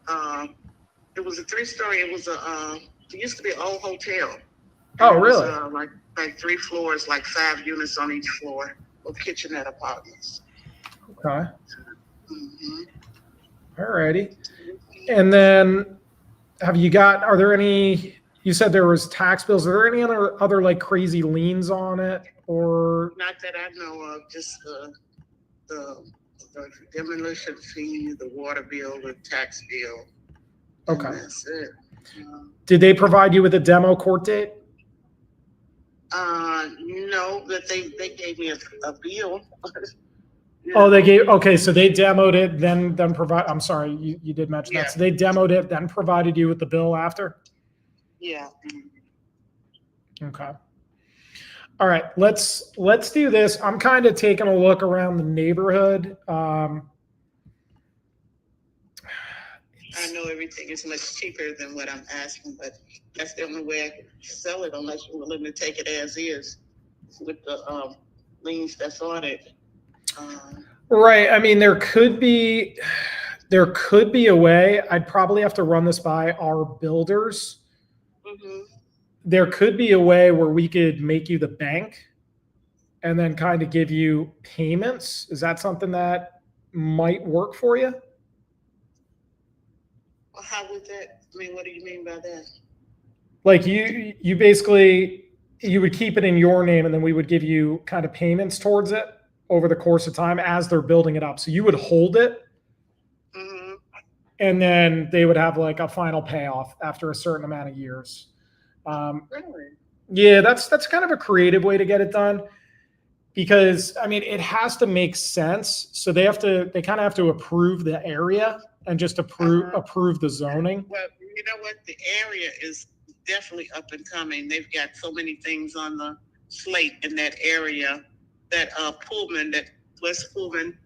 D: It was a 3-story. It was it used to be an old hotel.
B: Oh, really?
D: It was, like 3 floors, like 5 units on each floor, with kitchenette apartments.
B: Okay.
D: Mm-hmm.
B: All righty. And then are there any, you said there was tax bills. Are there any other like crazy liens on it, or?
D: Not that I know of, just the demolition fee, the water bill, the tax bill.
B: Okay.
D: And that's it.
B: Did they provide you with a demo court date?
D: No, that they gave me a bill.
B: Oh, they gave, okay, so they demoed it, then I'm sorry, you did mention that. So they demoed it, then provided you with the bill after?
D: Yeah.
B: Okay. All right, let's do this. I'm kind of taking a look around the neighborhood.
D: I know everything is much cheaper than what I'm asking, but that's the only way I can sell it unless you're willing to take it as is with the liens that's on it.
B: Right. I mean, there could be a way. I'd probably have to run this by our builders.
D: Mm-hmm.
B: There could be a way where we could make you the bank and then kind of give you payments. Is that something that might work for you?
D: Well, how would that, I mean, what do you mean by that?
B: Like you basically, you would keep it in your name and then we would give you kind of payments towards it over the course of time as they're building it up. So you would hold it.
D: Mm-hmm.
B: And then they would have like a final payoff after a certain amount of years.
D: Really?
B: Yeah, that's kind of a creative way to get it done, because I mean, it has to make sense. So they kind of have to approve the area and just approve the zoning.
D: Well, you know what? The area is definitely up and coming. They've got so many things on the slate in that area. That Pullman, that West Pullman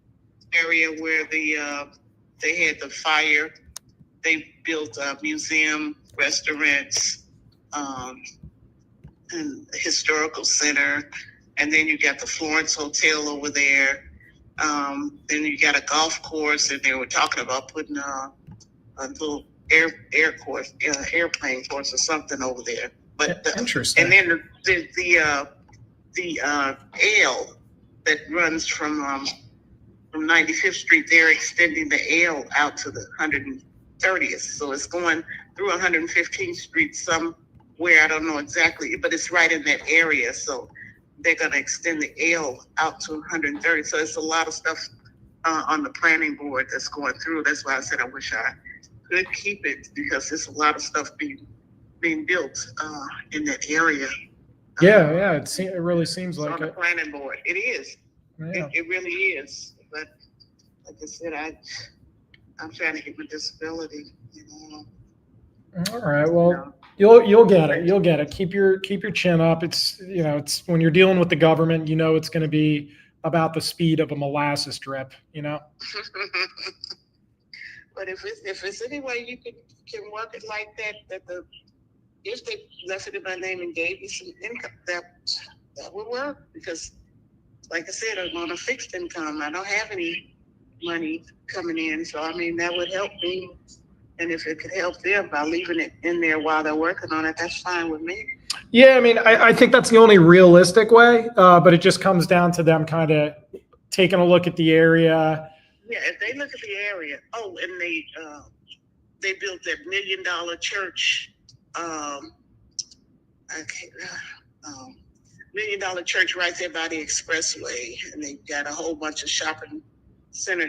D: area where they had the fire. They built a museum, restaurants, and historical center, and then you got the Florence Hotel over there. Then you got a golf course, and they were talking about putting a little airplane course or something over there. But
B: interesting.
D: And then the L that runs from 95th Street, they're extending the L out to the 130th. So it's going through 115th Street somewhere. I don't know exactly, but it's right in that area. So they're going to extend the L out to 130. So it's a lot of stuff on the planning board that's going through. That's why I said I wish I could keep it, because there's a lot of stuff being built in that area.
B: Yeah, it really seems like
D: on the planning board. It is.
B: Yeah.
D: It really is. But like I said, I'm trying to get my disability.
B: All right. Well, you'll get it. You'll get it. Keep your chin up. It's it's when you're dealing with the government, it's going to be about the speed of a molasses drip.
D: But if it's any way you can work it like that if they left it in my name and gave me some income, that would work, because like I said, I'm on a fixed income. I don't have any money coming in. So, I mean, that would help me. And if it could help them by leaving it in there while they're working on it, that's fine with me.
B: Yeah, I mean, I think that's the only realistic way, but it just comes down to them kind of taking a look at the area.
D: Yeah, if they look at the area. Oh, and they built that $1 million church. $1 million church right there by the expressway, and they got a whole bunch of shopping center.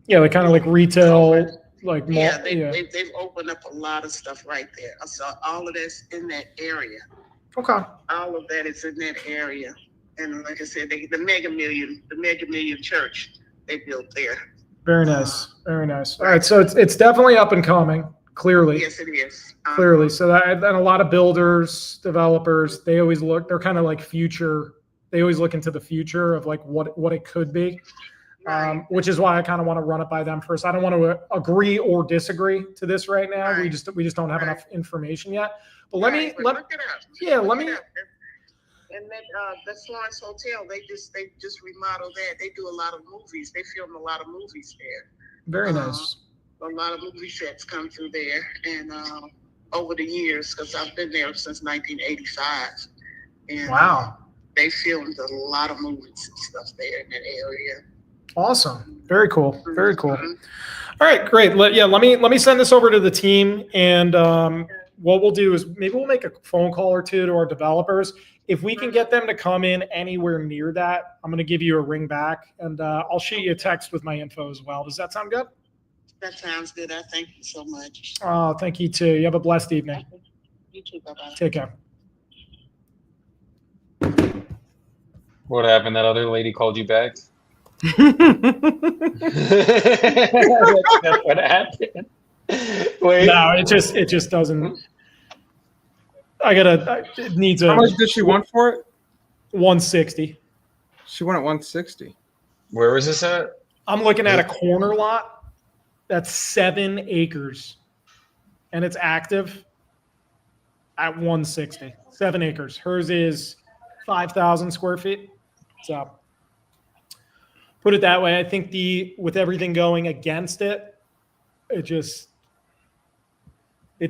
B: Yeah, like kind of like retail Like
D: Yeah, they've opened up a lot of stuff right there. So all of that's in that area.
B: Okay.
D: All of that is in that area. And like I said, the Mega Million Church they built there.
B: Very nice. Very nice. All right. So it's definitely up and coming, clearly.
D: Yes, it is.
B: Clearly. So that, and a lot of builders, developers, they're kind of like they always look into the future of like what it could be.
D: Right.
B: Which is why I kind of want to run it by them first. I don't want to agree or disagree to this right now.
D: Right.
B: We just don't have
D: Right.
B: enough information yet. But
D: Look it up.
B: Yeah,
D: Look
B: let
D: it
B: me.
D: up. And then the Florence Hotel, they just remodeled that. They do a lot of movies. They film a lot of movies there.
B: Very nice.
D: A lot of movie sets come through there, and over the years, because I've been there since 1985. And,
B: Wow.
D: They filmed a lot of movies and stuff there in that area.
B: Awesome. Very cool. Very cool.
D: Mhm.
B: All right, great. Let me send this over to the team, and what we'll do is maybe we'll make a phone call or two to our developers. If we can get them to come in anywhere near that, I'm going to give you a ring back, and I'll shoot you a text with my info as well. Does that sound good?
D: That sounds good. I thank you so much.
B: Oh, thank you too. You have a blessed evening.
D: You too. Bye-bye.
B: Take care.
A: What happened? That other lady called you back? That's what happened. Wait.
B: No, it just doesn't. It needs
C: How much did she want for it?
B: 160.
C: She won at 160.
A: Where was this at?
B: I'm looking at a corner lot that's 7 acres, and it's active at 160. 7 acres. Hers is 5,000 square feet. So put it that way. I think with everything going against it, it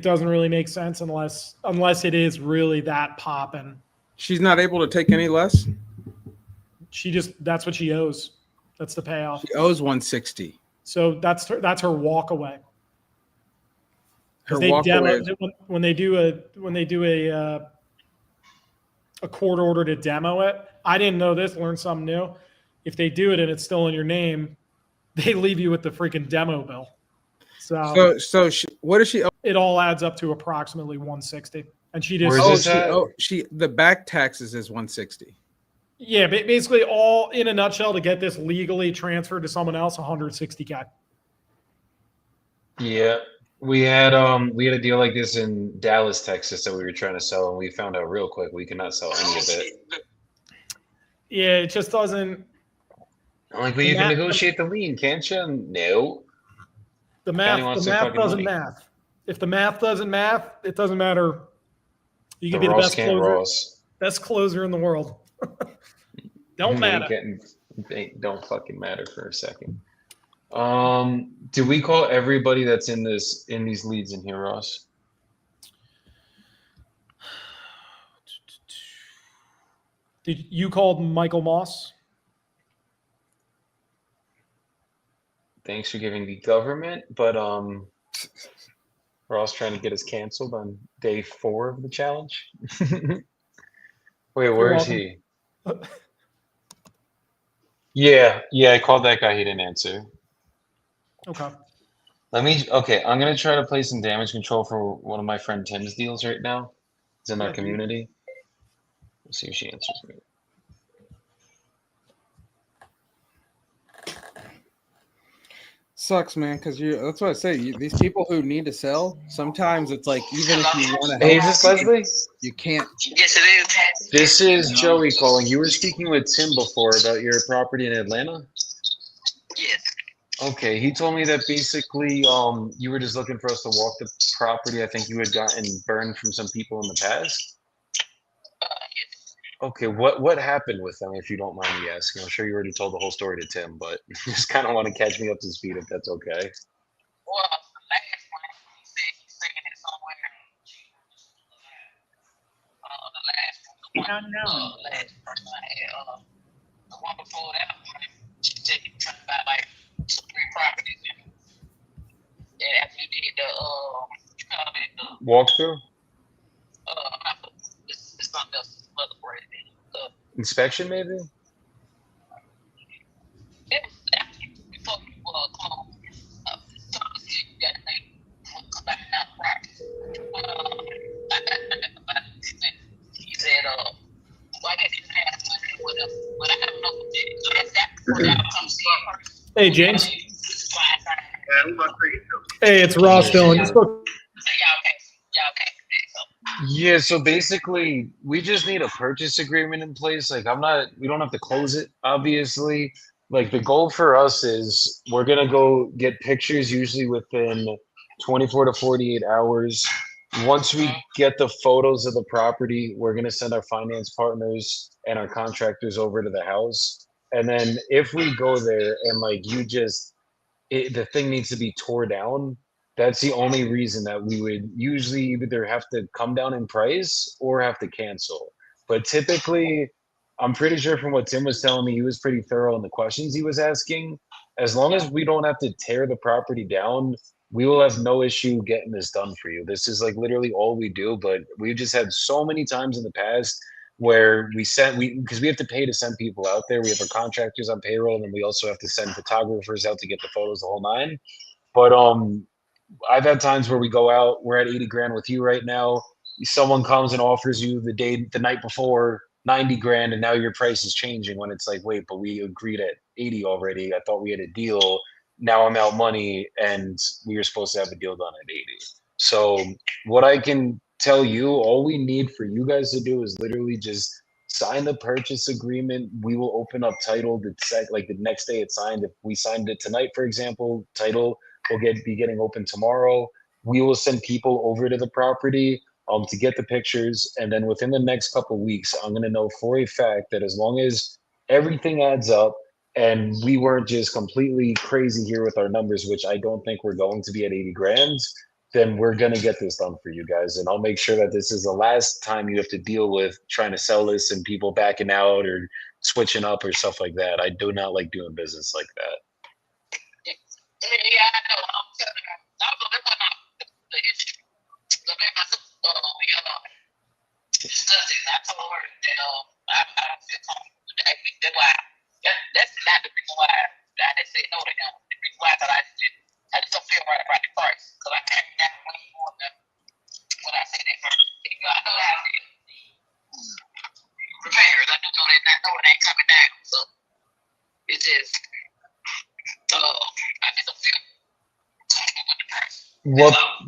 B: doesn't really make sense unless it is really that popping.
C: She's not able to take any less.
B: That's what she owes. That's the payoff.
C: She owes 160.
B: So that's her walk away.
C: Her
B: They
C: walk
B: demo
C: away.
B: when they do a court order to demo it. I didn't know this. Learned something new. If they do it and it's still in your name, they leave you with the freaking demo bill. So
C: What does she owe?
B: it all adds up to approximately 160. And she just
A: Where's this at?
C: The back taxes is 160.
B: Yeah, basically all in a nutshell to get this legally transferred to someone else, 160K.
A: Yeah. We had a deal like this in Dallas, Texas that we were trying to sell, and we found out real quick we could not sell any of it.
B: Yeah, it just doesn't.
A: I'm like, well, you can negotiate the lien, can't you? No.
B: The
A: County
B: math
A: wants their
B: doesn't
A: fucking money.
B: math. If the math doesn't math, it doesn't matter. You can
A: The
B: be the
A: Ross
B: best
A: can't
B: closer,
A: Ross.
B: best closer in the world. Don't matter.
A: Don't fucking matter for a second. Do we call everybody that's in these leads in here, Ross?
B: Did you call Michael Moss?
A: Thanks for giving the government, but Ross trying to get us canceled on day 4 of the challenge. Wait, where is he? Yeah, I called that guy. He didn't answer.
B: Okay.
A: Okay, I'm gonna try to play some damage control for one of my friend Tim's deals right now. It's in our community. Let's see if she answers me.
C: Sucks, man, because that's what I say. These people who need to sell, sometimes it's like even if you want to
A: Hey,
C: help,
A: is this Leslie?
C: you can't.
D: Yes, it is.
A: This is Joey calling. You were speaking with Tim before about your property in Atlanta?
D: Yes.
A: Okay, he told me that basically you were just looking for us to walk the property. I think you had gotten burned from some people in the past. Okay, what happened with them, if you don't mind me asking? I'm sure you already told the whole story to Tim, but just kind of want to catch me up to speed if that's okay.
D: Well, the last one, he said he's saying it somewhere. The last person I had, the one before that one, she said he was trying to buy like 3 properties. And after you did the
A: Walkthrough?
D: it's something else.
A: Inspection, maybe?
D: It was after before you closed.
B: Hey, James.
E: Yeah, who my freaking
B: Hey, it's Ross Dillon. You spoke.
A: Yeah, so basically, we just need a purchase agreement in place. Like, we don't have to close it, obviously. Like, the goal for us is we're gonna go get pictures usually within 24 to 48 hours. Once we get the photos of the property, we're gonna send our finance partners and our contractors over to the house. And then if we go there and like the thing needs to be tore down, that's the only reason that we would usually either have to come down in price or have to cancel. But typically, I'm pretty sure from what Tim was telling me, he was pretty thorough in the questions he was asking. As long as we don't have to tear the property down, we will have no issue getting this done for you. This is like literally all we do, but we've just had so many times in the past where because we have to pay to send people out there. We have our contractors on payroll, and then we also have to send photographers out to get the photos, the whole nine. But I've had times where we go out, we're at 80 grand with you right now. Someone comes and offers you the night before 90 grand, and now your price is changing when it's like, wait, but we agreed at 80 already. I thought we had a deal. Now I'm out money, and we were supposed to have a deal done at 80. So what I can tell you, all we need for you guys to do is literally just sign the purchase agreement. We will open up title like the next day it's signed. If we signed it tonight, for example, title will be getting open tomorrow. We will send people over to the property to get the pictures, and then within the next couple weeks, I'm going to know for a fact that as long as everything adds up and we weren't just completely crazy here with our numbers, which I don't think we're going to be at 80 grand, then we're going to get this done for you guys. And I'll make sure that this is the last time you have to deal with trying to sell this and people backing out or switching up or stuff like that. I do not like doing business like that.
D: Yeah, I know. I'm telling you, that was not the issue. So then we discussed it. I told her that I don't feel comfortable with that. That's why. That's not the reason why I didn't say no to him. The reason why I just don't feel right about the price. Because I can't get that when you want them. When I say that first, I know how the repairs. I do know that. I know it ain't coming down. So it's just. I just don't feel comfortable with the price.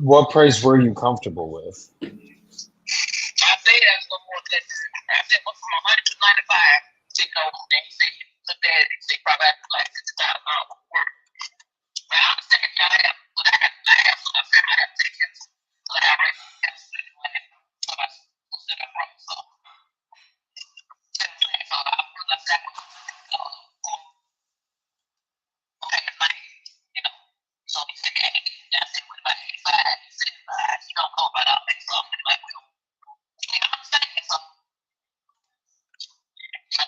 A: What price were you comfortable with?
D: I said I was going more than I said went from 100 to 95. You know, and he said looked at it. He said probably have to like $60,000 work. Now I understand y'all have, but I have some family I have to take care of. So I have so I set up wrong. So I realized that you know. So he said, hey, I said, what about 85? He said, you don't know about all that stuff. And like, well, you know, I'm saying so.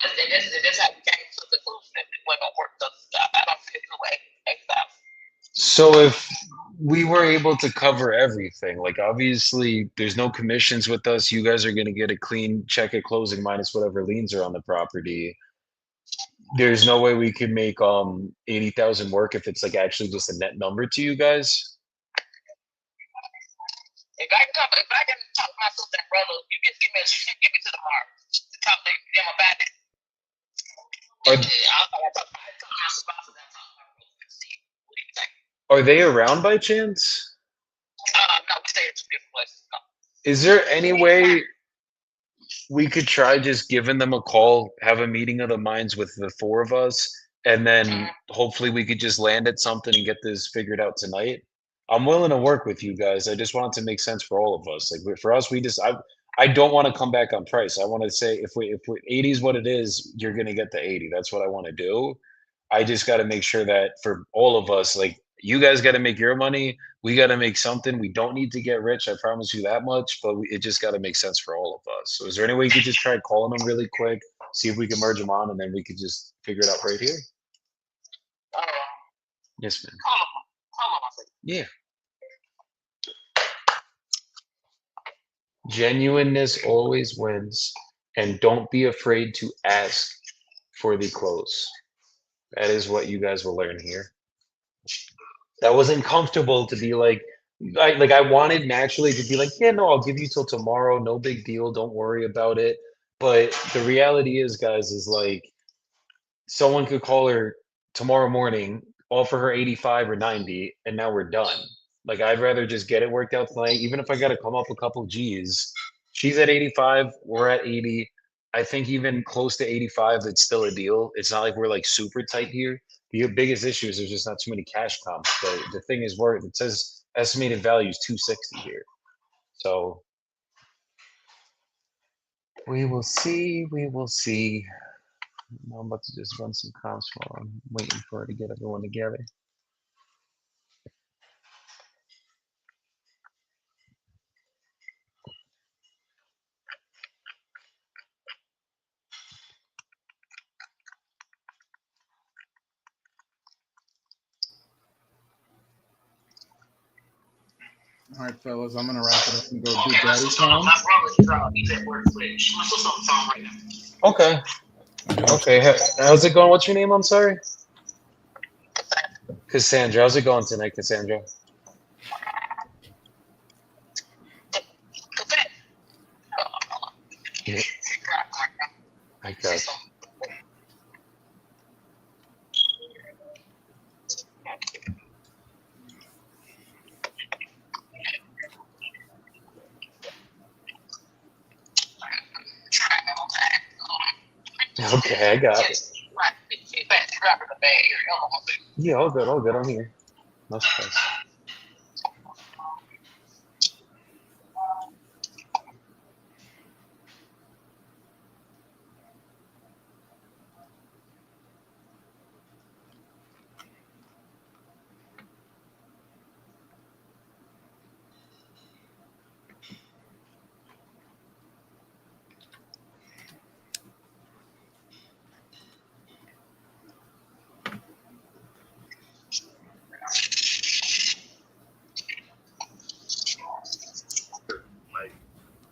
D: That's how we came to the conclusion that it wasn't gonna work. I don't feel the way.
A: So if we were able to cover everything, like obviously there's no commissions with us. You guys are going to get a clean check at closing minus whatever liens are on the property. There's no way we could make 80,000 work if it's like actually just a net number to you guys.
D: If I can talk to my sister and brother, you just give me to the mark to talk to them about it.
A: Are they around by chance?
D: No, we stay at two different places. No.
A: Is there any way we could try just giving them a call, have a meeting of the minds with the four of us, and then hopefully we could just land at something and get this figured out tonight? I'm willing to work with you guys. I just want it to make sense for all of us. Like for us, I don't want to come back on price. I want to say if 80 is what it is, you're gonna get the 80. That's what I want to do. I just got to make sure that for all of us, like you guys got to make your money. We got to make something. We don't need to get rich. I promise you that much, but it just got to make sense for all of us. So is there any way you could just try calling them really quick, see if we can merge them on, and then we could just figure it out right here? Yes, man. Yeah. Genuineness always wins, and don't be afraid to ask for the close. That is what you guys will learn here. That wasn't comfortable to be like, I wanted naturally to be like, yeah, no, I'll give you till tomorrow, no big deal, don't worry about it. But the reality is, guys, is like someone could call her tomorrow morning offer her 85 or 90, and now we're done. Like, I'd rather just get it worked out tonight, even if I got to come up a couple G's. She's at 85, we're at 80. I think even close to 85, it's still a deal. It's not like we're like super tight here. The biggest issue is there's just not too many cash comps. The thing is, it says estimated value is 260 here. So we will see. We will see. Now I'm about to just run some comps while I'm waiting for her to get everyone together.
C: All right, fellas, I'm gonna wrap it up and go do
E: Okay,
C: daddy time.
E: my brother's he's at work, but my sister's on the phone right now.
A: Okay. Okay. How's it going? What's your name? I'm sorry. Cassandra. How's it going tonight, Cassandra? Yeah. I got. Okay, I got it. Yeah, all good, I'm here. No stress.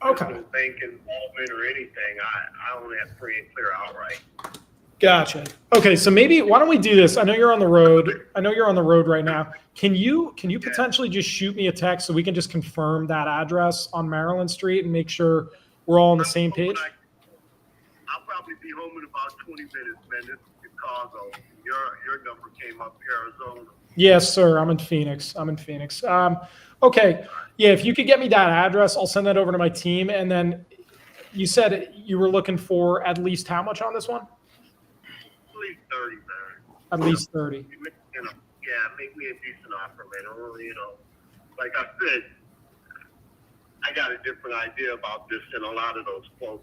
B: Okay.
E: Bank involvement or anything. I only have free and clear outright.
B: Gotcha. Okay, so maybe why don't we do this? I know you're on the road. Right now. Can you potentially just shoot me a text so we can just confirm that address on Maryland Street and make sure we're all on the same page?
E: I'll probably be home in about 20 minutes, man. This is Chicago. Your number came up Arizona.
B: Yes, sir. I'm in Phoenix. Okay. Yeah, if you could get me that address, I'll send that over to my team. And then you said you were looking for at least how much on this one?
E: At least 30, man.
B: At least 30.
E: Make me a decent offer, man. Like I said, I got a different idea about this than a lot of those quotes.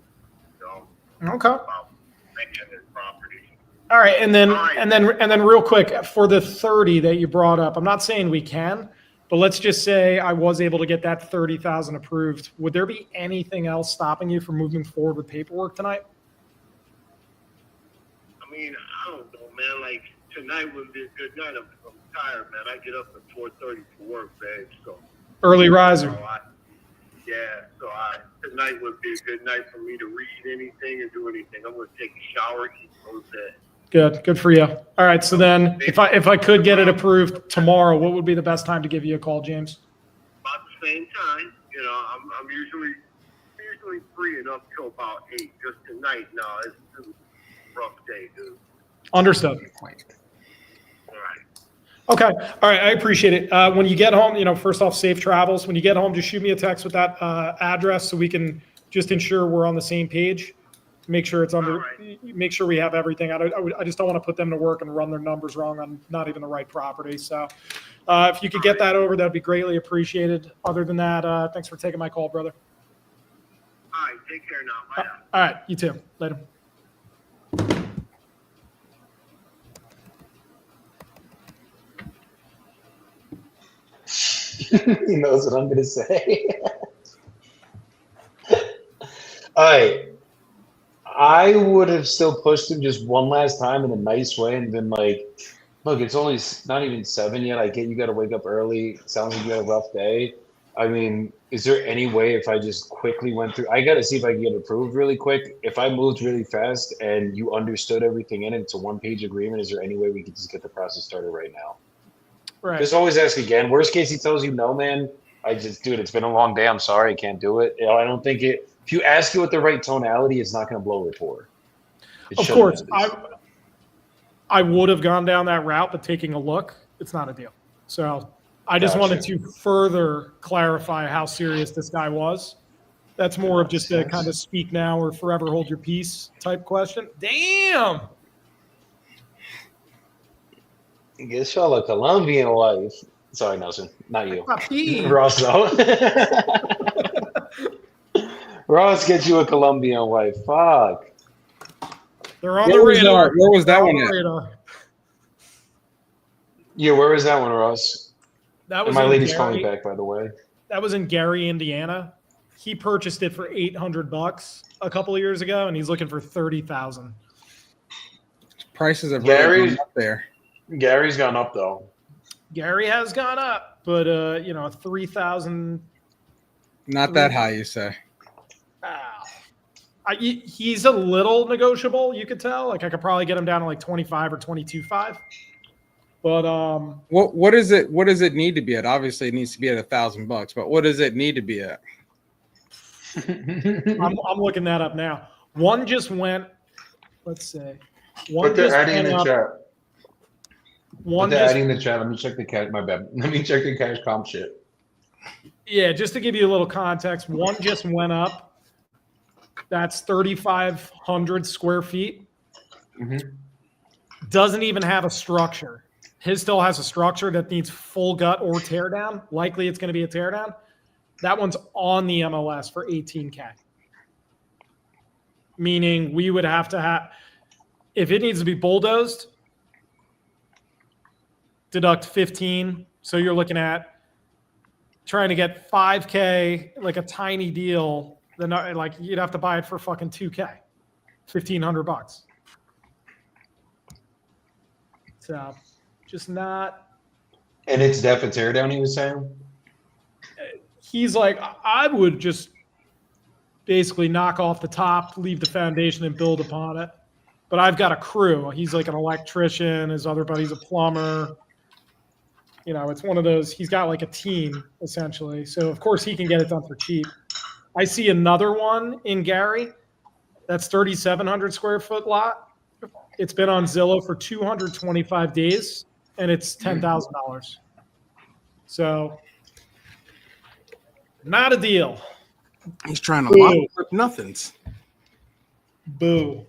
B: Okay.
E: About making property.
B: All right, and then real quick for the 30 that you brought up, I'm not saying we can, but let's just say I was able to get that 30,000 approved. Would there be anything else stopping you from moving forward with paperwork tonight?
E: I mean, I don't know, man. Like tonight would be a good night. I'm tired, man. I get up at 4:30 for work, man. So
B: early riser.
E: Tonight would be a good night for me to read anything and do anything. I'm gonna take a shower, eat, go to bed.
B: Good for you. All right, so then if I could get it approved tomorrow, what would be the best time to give you a call, James?
E: About the same time. I'm usually free and up till about 8. Just tonight, no, it's a rough day, dude.
B: Understood.
E: All right.
B: Okay. All right. I appreciate it. When you get home, first off, safe travels. When you get home, just shoot me a text with that address so we can just ensure we're on the same page. Make sure it's under. Right. Make sure we have everything. I just don't want to put them to work and run their numbers wrong on not even the right property. So, if you could get that over, that'd be greatly appreciated. Other than that, thanks for taking my call, brother.
E: All right. Take care now. Bye.
B: All right. You too. Later.
A: He knows what I'm going to say. All right. I would have still pushed him just one last time in a nice way and been like, look, it's only not even 7 yet. I get you got to wake up early. Sounds like you had a rough day. I mean, is there any way if I just quickly went through? I got to see if I can get approved really quick. If I moved really fast and you understood everything in it, it's a one-page agreement. Is there any way we could just get the process started right now?
B: Right.
A: Just always ask again. Worst case, he tells you no, man. Dude, it's been a long day. I'm sorry, I can't do it. I don't think it. If you ask it with the right tonality, it's not going to blow rapport.
B: Of course, I would have gone down that route, but taking a look, it's not a deal. So I just wanted to further clarify how serious this guy was. That's more of just a kind of speak now or forever hold your peace type question. Damn.
A: Get y'all a Colombian wife. Sorry, Nelson, not you.
B: Papi.
A: Ross, though. Ross, get you a Colombian wife. Fuck.
B: They're on the radar.
C: Where was that
B: They're
C: one
B: on the
C: at?
B: radar.
A: Yeah, where was that one, Ross?
B: That
A: And
B: was
A: my
B: in
A: lady's
B: Gary.
A: calling back, by the way.
B: That was in Gary, Indiana. He purchased it for $800 a couple of years ago, and he's looking for $30,000.
C: Prices have really gone up there.
A: Gary's gone up though.
B: Gary has gone up, but 3,000.
C: Not that high, you say?
B: He's a little negotiable. You could tell. Like I could probably get him down to like 25 or 22.5. But
C: what is it? What does it need to be at? Obviously, it needs to be at $1,000. But what does it need to be at?
B: I'm looking that up now. One just went. Let's see.
A: Put the adding in the chat.
B: One
A: Put the
B: just,
A: adding in the chat. Let me check the cash. My bad. Let me check the cash comp shit.
B: yeah, just to give you a little context, one just went up. That's 3,500 square feet.
A: Mm-hmm.
B: Doesn't even have a structure. His still has a structure that needs full gut or tear down. Likely it's going to be a tear down. That one's on the MLS for 18K. Meaning we would have to have, if it needs to be bulldozed, deduct 15. So you're looking at trying to get 5K, like a tiny deal. Then like you'd have to buy it for fucking 2K, $1,500. So just not.
A: And it's def a tear down, he was saying?
B: He's like, I would just basically knock off the top, leave the foundation, and build upon it. But I've got a crew. He's like an electrician. His other buddy's a plumber. It's one of those. He's got like a team, essentially. So, of course, he can get it done for cheap. I see another one in Gary. That's 3,700 square foot lot. It's been on Zillow for 225 days, and it's $10,000. So, not a deal.
C: He's trying to lock up nothings.
B: Boo.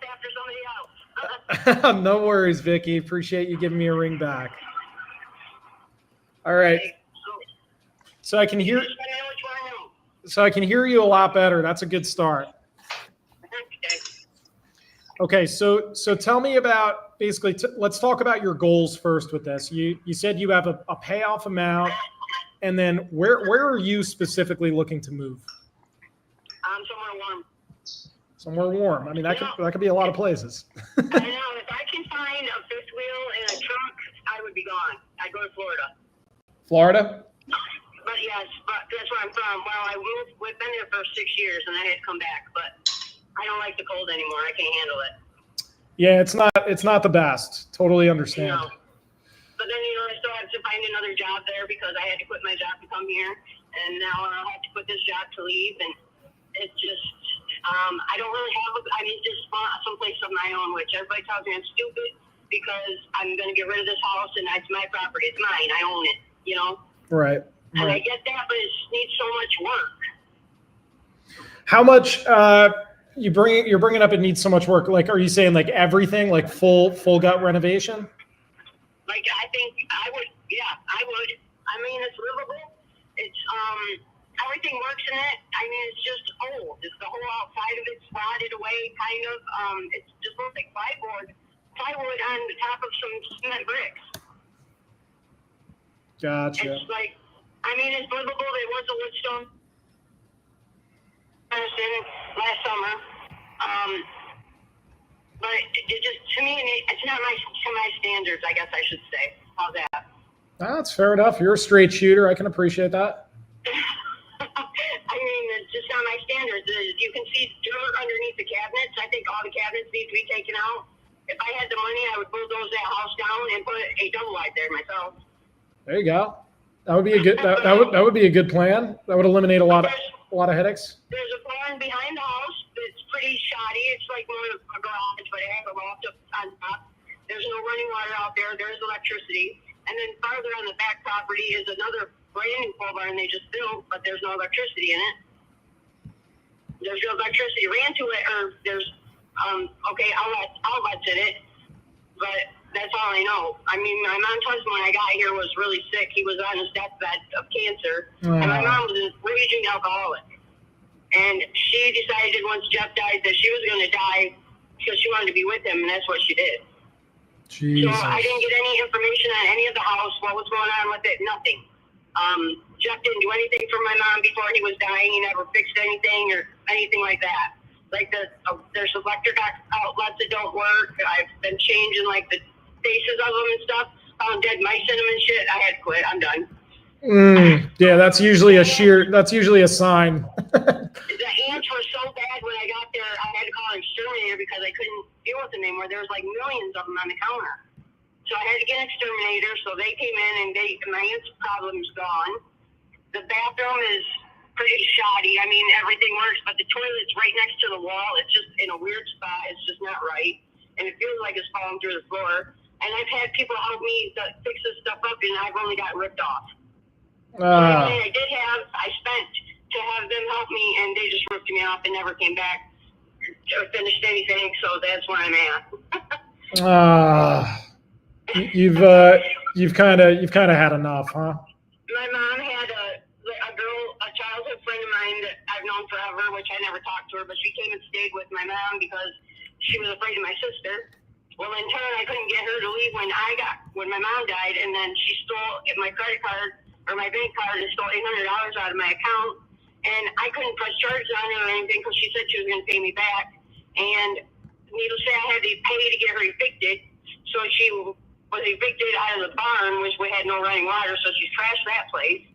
D: After somebody else.
B: No worries, Vicky. Appreciate you giving me a ring back. All right. So I can hear. So I can hear you a lot better. That's a good start. Okay, so tell me about basically. Let's talk about your goals first with this. You said you have a payoff amount, and then where are you specifically looking to move?
D: Somewhere warm.
B: Somewhere warm. I mean, that could be a lot of places.
D: I know. If I can find a fifth wheel and a truck, I would be gone. I'd go to Florida.
B: Florida?
D: But yes, but that's where I'm from. Well, we've been there for 6 years, and I had to come back. But I don't like the cold anymore. I can't handle it.
B: Yeah, it's not the best. Totally understand.
D: But then I still have to find another job there because I had to quit my job to come here, and now I'll have to quit this job to leave. And it's just I don't really have. I need to someplace of my own, which everybody tells me I'm stupid because I'm going to get rid of this house and it's my property. It's mine. I own it.
B: Right.
D: And I get that, but it needs so much work.
B: How much you're bringing up? It needs so much work. Like, are you saying like everything, like full gut renovation?
D: Like, I think I would. Yeah, I would. I mean, it's livable. It's everything works in it. I mean, it's just old. It's the whole outside of it's rotted away, kind of. It just looks like plywood on the top of some cement bricks.
B: Gotcha.
D: It's like, I mean, it's livable. There was a wood stone last summer. But it just, to me, it's not to my standards, I guess I should say. How's that?
B: That's fair enough. You're a straight shooter. I can appreciate that.
D: I mean, it's just not my standards. You can see dirt underneath the cabinets. I think all the cabinets need to be taken out. if I had the money, I would bulldoze that house down and put a double wide there myself.
B: There you go. That would be a good. That would be a good plan. That would eliminate a lot of headaches.
D: There's a barn behind the house that's pretty shoddy. It's like more of a garage, but it has a loft up on top. There's no running water out there. There's electricity. And then farther on the back property is another brand new pole barn they just built, but there's no electricity in it. There's no electricity ran to it, or there's outlets in it, but that's all I know. I mean, my mom's husband, when I got here, was really sick. He was on his deathbed of cancer, and my mom was a raging alcoholic. And she decided once Jeff died that she was going to die because she wanted to be with him, and that's what she did.
B: Jesus.
D: So I didn't get any information on any of the house, what was going on with it, nothing. Jeff didn't do anything for my mom before he was dying. He never fixed anything or anything like that. Like there's electric outlets that don't work. I've been changing like the faces of them and stuff. Found dead mice in them and shit. I had to quit. I'm done.
B: Yeah, that's usually a sign.
D: The ants were so bad when I got there, I had to call an exterminator because I couldn't deal with them anymore. There was like millions of them on the counter. So I had to get an exterminator. So they came in and my ants problem's gone. The bathroom is pretty shoddy. I mean, everything works, but the toilet's right next to the wall. It's just in a weird spot. It's just not right. And it feels like it's falling through the floor. And I've had people help me to fix this stuff up, and I've only got ripped off. I did have, I spent to have them help me, and they just ripped me off and never came back or finished anything. So that's where I'm at.
B: You've kind of had enough, huh?
D: My mom had a childhood friend of mine that I've known forever, which I never talked to her, but she came and stayed with my mom because she was afraid of my sister. Well, in turn, I couldn't get her to leave when my mom died, and then she stole my credit card or my bank card and stole $800 out of my account, and I couldn't press charges on her or anything because she said she was going to pay me back. And needless to say, I had to pay to get her evicted. So she was evicted out of the barn, which we had no running water, so she trashed that place.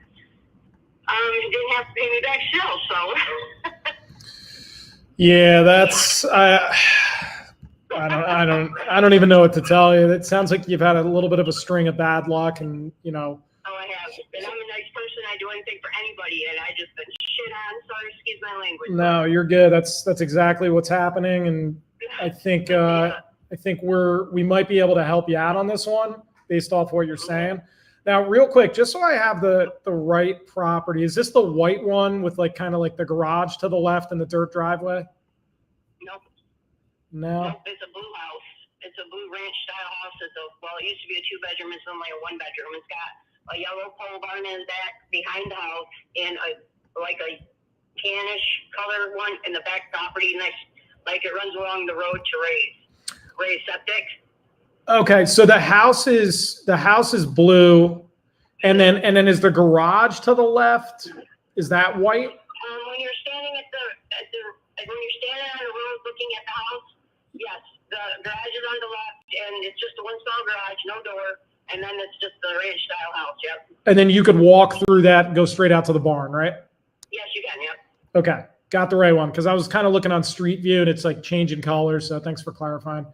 D: Didn't have to pay me back still, so.
B: Yeah, that's I don't even know what to tell you. It sounds like you've had a little bit of a string of bad luck, and
D: Oh, I have. And I'm a nice person. I do anything for anybody, and I just been shit on. Sorry, excuse my language.
B: No, you're good. That's exactly what's happening, and I think we might be able to help you out on this one based off what you're saying. Now, real quick, just so I have the right property, is this the white one with like kind of like the garage to the left and the dirt driveway?
D: Nope.
B: No.
D: Nope, it's a blue house. It's a blue ranch style house. It used to be a 2-bedroom. It's only a 1-bedroom. It's got a yellow pole barn in the back behind the house and a tannish color one in the back property next, like it runs along the road to Ray's septic.
B: Okay, so the house is blue, and then is the garage to the left? Is that white?
D: When you're standing when you're standing on the road looking at the house, yes, the garage is on the left, and it's just a one-stall garage, no door, and then it's just the ranch style house. Yep.
B: And then you could walk through that and go straight out to the barn, right?
D: Yes, you can. Yep.
B: Okay, got the right one because I was kind of looking on Street View and it's like changing colors. So thanks for clarifying.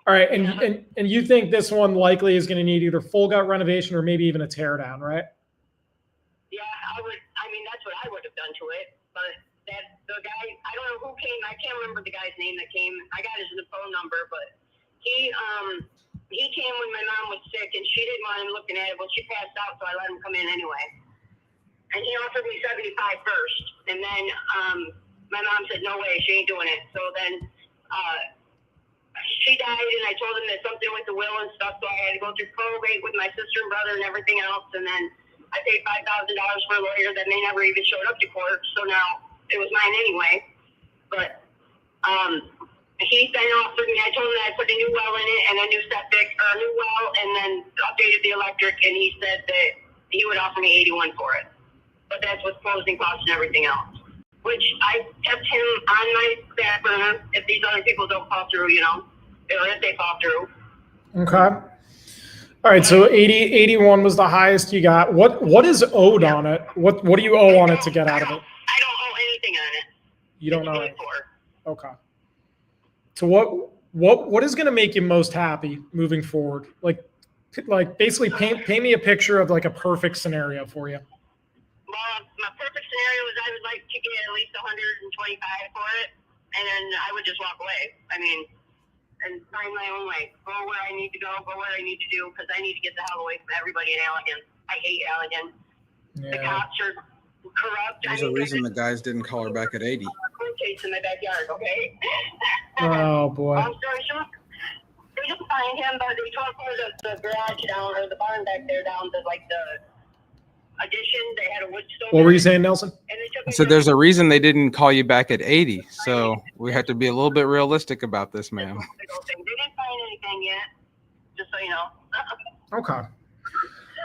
B: All right, and you think this one likely is going to need either full gut renovation or maybe even a tear down, right?
D: Yeah, I would. I mean, that's what I would have done to it. But the guy, I don't know who came. I can't remember the guy's name that came. I got his phone number, but he came when my mom was sick, and she didn't want him looking at it. Well, she passed out, so I let him come in anyway. And he offered me $75 first, and then my mom said, "No way, she ain't doing it." So then she died, and I told him that something with the will and stuff, so I had to go through probate with my sister and brother and everything else, and then I paid $5,000 for a lawyer that they never even showed up to court, so now it was mine anyway. But he then offered me, I told him that I put a new well in it and a new septic, or a new well, and then updated the electric, and he said that he would offer me $81 for it. But that's with closing costs and everything else, which I kept him on my back burner if these other people don't fall through, or if they fall through.
B: Okay. All right, so 81 was the highest you got. What is owed on it? What do you owe on it to get out of it?
D: I don't owe anything on it.
B: You don't know it.
D: For.
B: Okay. So what is going to make you most happy moving forward? Like basically paint me a picture of like a perfect scenario for you.
D: Well, my perfect scenario is I would like to get at least 125 for it, and then I would just walk away. I mean, and find my own way. Go where I need to go what I need to do, because I need to get the hell away from everybody in Allegan. I hate Allegan. The
B: Yeah.
D: cops are corrupt.
C: There's a reason the guys didn't call her back at 80.
D: Court case in my backyard, okay?
B: Oh boy.
D: Long story short, they didn't find him, but they tore the garage down, or the barn back there down to like the addition. They had a wood stove.
B: What were you saying, Nelson?
D: And they took
C: I said there's a reason they didn't call you back at 80. So we have to be a little bit realistic about this, ma'am.
D: They didn't find anything yet, just so you know.
B: Okay.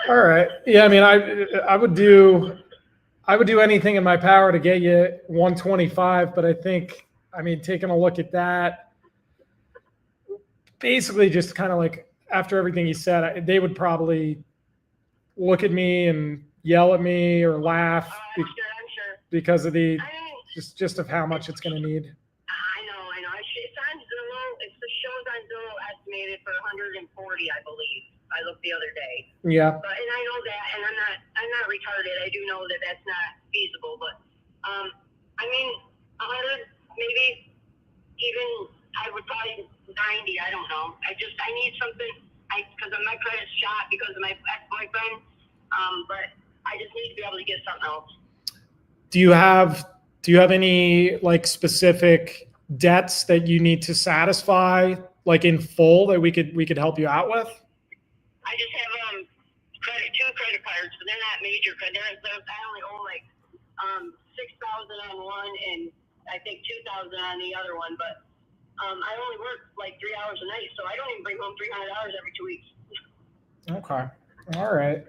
B: All right. Yeah, I mean, I would do anything in my power to get you 125, but I think, I mean, taking a look at that, basically just kind of like after everything you said, they would probably look at me and yell at me or laugh
D: I'm sure.
B: because of the
D: I mean,
B: just of how much it's going to need.
D: I know. It's on Zillow. It's the show's on Zillow estimated for 140, I believe. I looked the other day.
B: Yeah.
D: But and I know that, and I'm not retarded. I do know that that's not feasible. But I mean, 100, maybe even I would probably 90. I don't know. I need something. Because my credit's shot because of my ex-boyfriend. But I just need to be able to get something else.
B: Do you have any like specific debts that you need to satisfy like in full that we could help you out with?
D: I just have two credit cards, but they're not major credit. I only owe like $6,000 on one and I think $2,000 on the other one. But I only work like 3 hours a night, so I don't even bring home $300 every 2 weeks.
B: Okay. All right.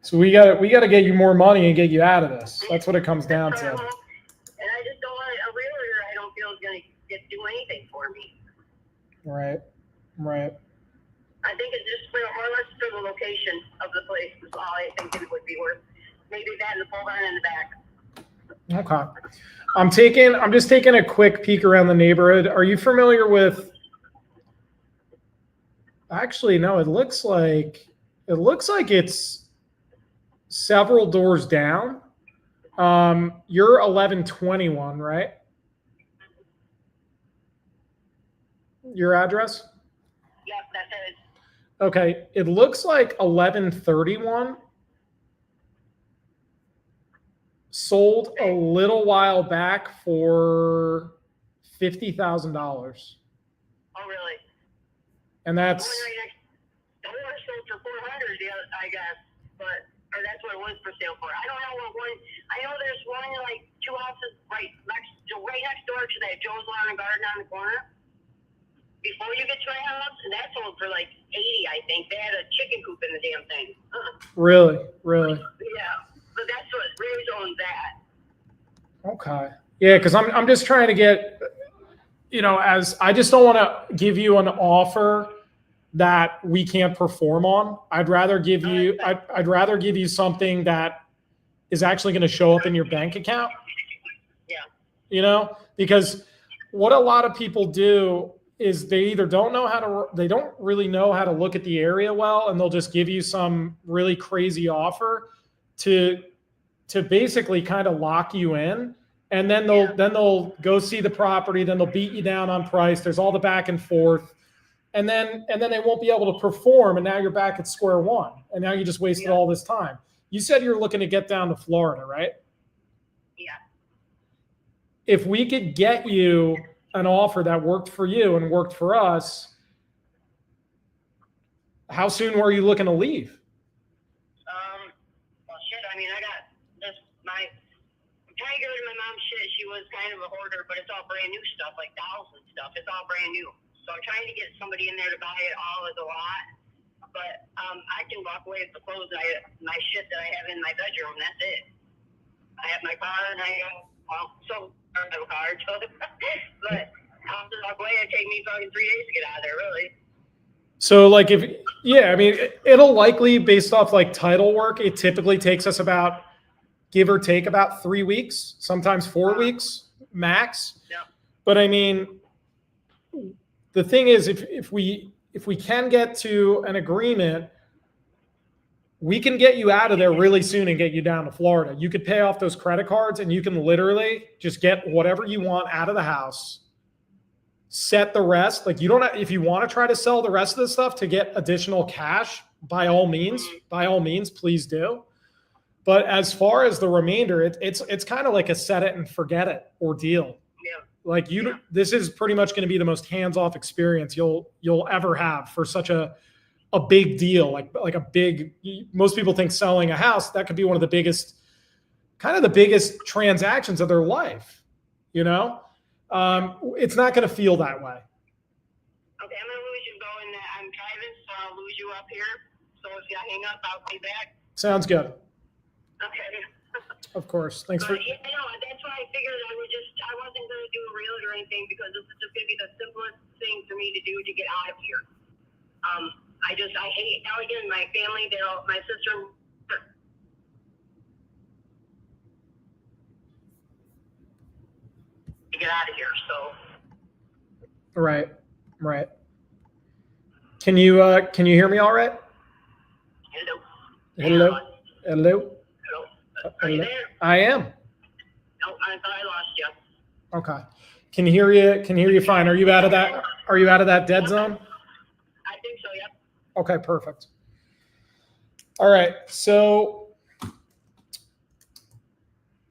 B: So we got to get you more money and get you out of this. That's what it comes down to.
D: And I just don't want a realtor. I don't feel is going to do anything for me.
B: Right.
D: I think it's just more or less for the location of the place is all I think it would be worth. Maybe that and the pole barn in the back.
B: Okay. I'm just taking a quick peek around the neighborhood. Are you familiar with? Actually, no. It looks like it's several doors down. You're 1121, right? Your address?
D: Yep, that's it.
B: Okay, it looks like 1131 sold a little while back for $50,000.
D: Oh, really?
B: And that's
D: The one sold for 400, I guess, or that's what it was for sale for. I don't know what one. I know there's one like 2 houses right next door to that Joe's Lawn and Garden on the corner. Before you get to my house, and that sold for like 80, I think. They had a chicken coop in the damn thing.
B: Really?
D: Yeah, but that's what Ray's owns that.
B: Okay. Yeah, because I'm just trying to get, as I just don't want to give you an offer that we can't perform on. I'd rather give you something that is actually going to show up in your bank account.
D: Yeah.
B: Because what a lot of people do is they either they don't really know how to look at the area well, and they'll just give you some really crazy offer to basically kind of lock you in. And then they'll go see the property, then they'll beat you down on price. There's all the back and forth. And then they won't be able to perform, and now you're back at square one. And now you just wasted all this time. You said you're looking to get down to Florida, right?
D: Yeah.
B: If we could get you an offer that worked for you and worked for us, how soon were you looking to leave?
D: Well, shit. I mean, I got this. I'm trying to get rid of my mom's shit. She was kind of a hoarder, but it's all brand new stuff, like dolls and stuff. It's all brand new. So I'm trying to get somebody in there to buy it all as a lot. But I can walk away with the clothes, my shit that I have in my bedroom. That's it. I have my car, and I have a car. But I'll just walk away. It take me fucking 3 days to get out of there, really.
B: So like it'll likely, based off like title work, it typically takes us about, give or take, about 3 weeks, sometimes 4 weeks max.
D: Yeah.
B: But I mean, the thing is, if we can get to an agreement, we can get you out of there really soon and get you down to Florida. You could pay off those credit cards and you can literally just get whatever you want out of the house. Set the rest. Like, you don't have, if you want to try to sell the rest of the stuff to get additional cash, by all means, please do. But as far as the remainder, it's kind of like a set it and forget it ordeal.
D: Yeah.
B: Like this is pretty much going to be the most hands-off experience you'll ever have for such a big deal. Like a big, most people think selling a house, that could be one of the biggest transactions of their life. You know, it's not going to feel that way.
D: Okay, I'm gonna lose you going. I'm driving, so I'll lose you up here. So if you hang up, I'll be back.
B: Sounds good.
D: Okay.
B: Of course. Thanks for.
D: Yeah, that's why I figured I wasn't gonna do a realtor or anything, because this is just gonna be the simplest thing for me to do to get out of here. I hate, now again, my family, my sister. To get out of here, so.
B: Right. Can you hear me all right?
D: Hello.
B: Hello.
D: Are you there?
B: I am.
D: No, I thought I lost you.
B: Okay. Can hear you fine. Are you out of that dead zone?
D: I think so, yep.
B: Okay, perfect. All right. So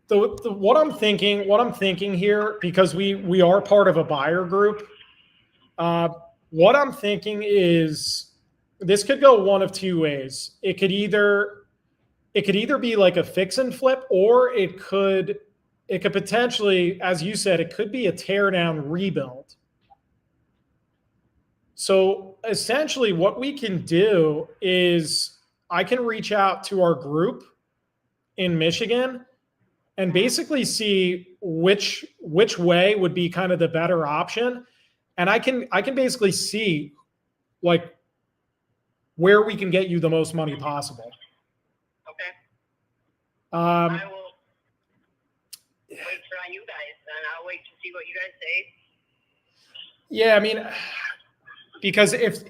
B: what I'm thinking here, because we are part of a buyer group, what I'm thinking is this could go one of two ways. It could either be like a fix and flip, or it could potentially, as you said, it could be a tear down rebuild. So essentially what we can do is I can reach out to our group in Michigan and basically see which way would be kind of the better option. And I can basically see like where we can get you the most money possible.
D: Okay.
B: I
D: will wait for you guys, and I'll wait to see what you guys say.
B: Yeah, I mean, because if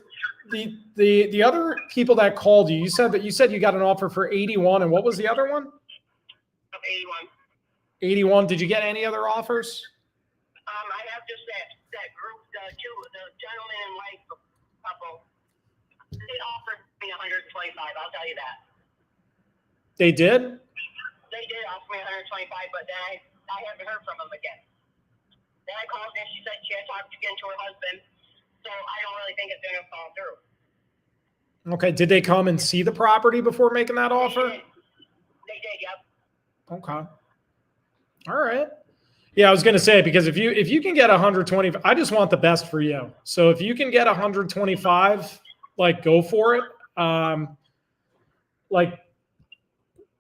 B: the other people that called you, you said you got an offer for 81, and what was the other one?
D: 81.
B: 81. Did you get any other offers?
D: I have just that group, the gentleman and wife couple. They offered me 125. I'll tell you that.
B: They did?
D: They did offer me 125, but then I haven't heard from them again. Then I called and she said she had talked again to her husband, so I don't really think it's going to fall through.
B: Okay. Did they come and see the property before making that offer?
D: They did, yep.
B: Okay. All right. Yeah, I was going to say, because if you can get 120, I just want the best for you. So if you can get 125, like, go for it. Like,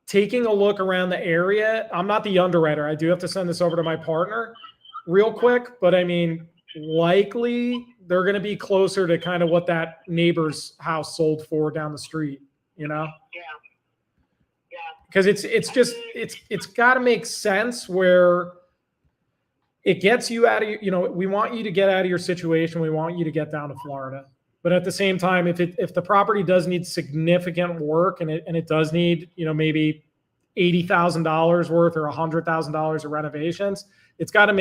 B: taking a look around the area, I'm not the underwriter. I do have to send this over to my partner real quick, but I mean, likely they're going to be closer to kind of what that neighbor's house sold for down the street, you know?
D: Yeah.
B: Because it's got to make sense where it gets you out of, we want you to get out of your situation. We want you to get down to Florida. But at the same time, if the property does need significant work and it does need, maybe $80,000 worth or $100,000 of renovations, it's got to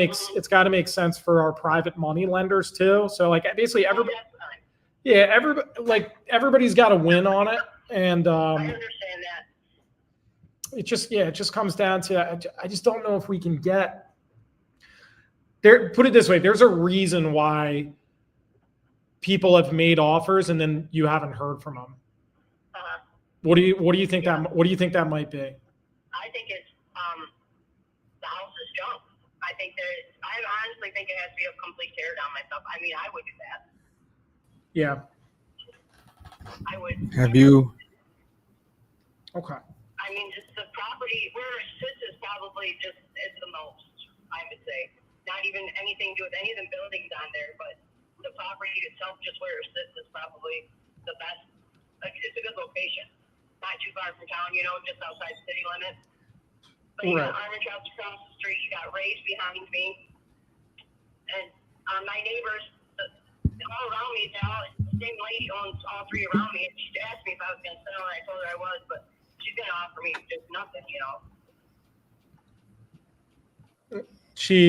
B: make sense for our private money lenders too. So like basically everybody's got to win on it. And
D: I understand that.
B: It just comes down to, I just don't know if we can get there. Put it this way. There's a reason why people have made offers and then you haven't heard from them. What do you think that might be?
D: I think it's the house is junk. I honestly think it has to be a complete tear down myself. I mean, I would do that.
B: Yeah.
D: I would.
C: Have you?
B: Okay.
D: I mean, just the property where it sits is probably just it's the most, I would say. Not even anything to do with any of the buildings on there, but the property itself, just where it sits, is probably the best. Like, it's a good location. Not too far from town, just outside city limits. But you got Orange House across the street, you got Ray's behind me. And my neighbors, all around me, the same lady owns all three around me, and she asked me if I was going to sell, and I told her I was, but she's going to offer me just nothing, you know.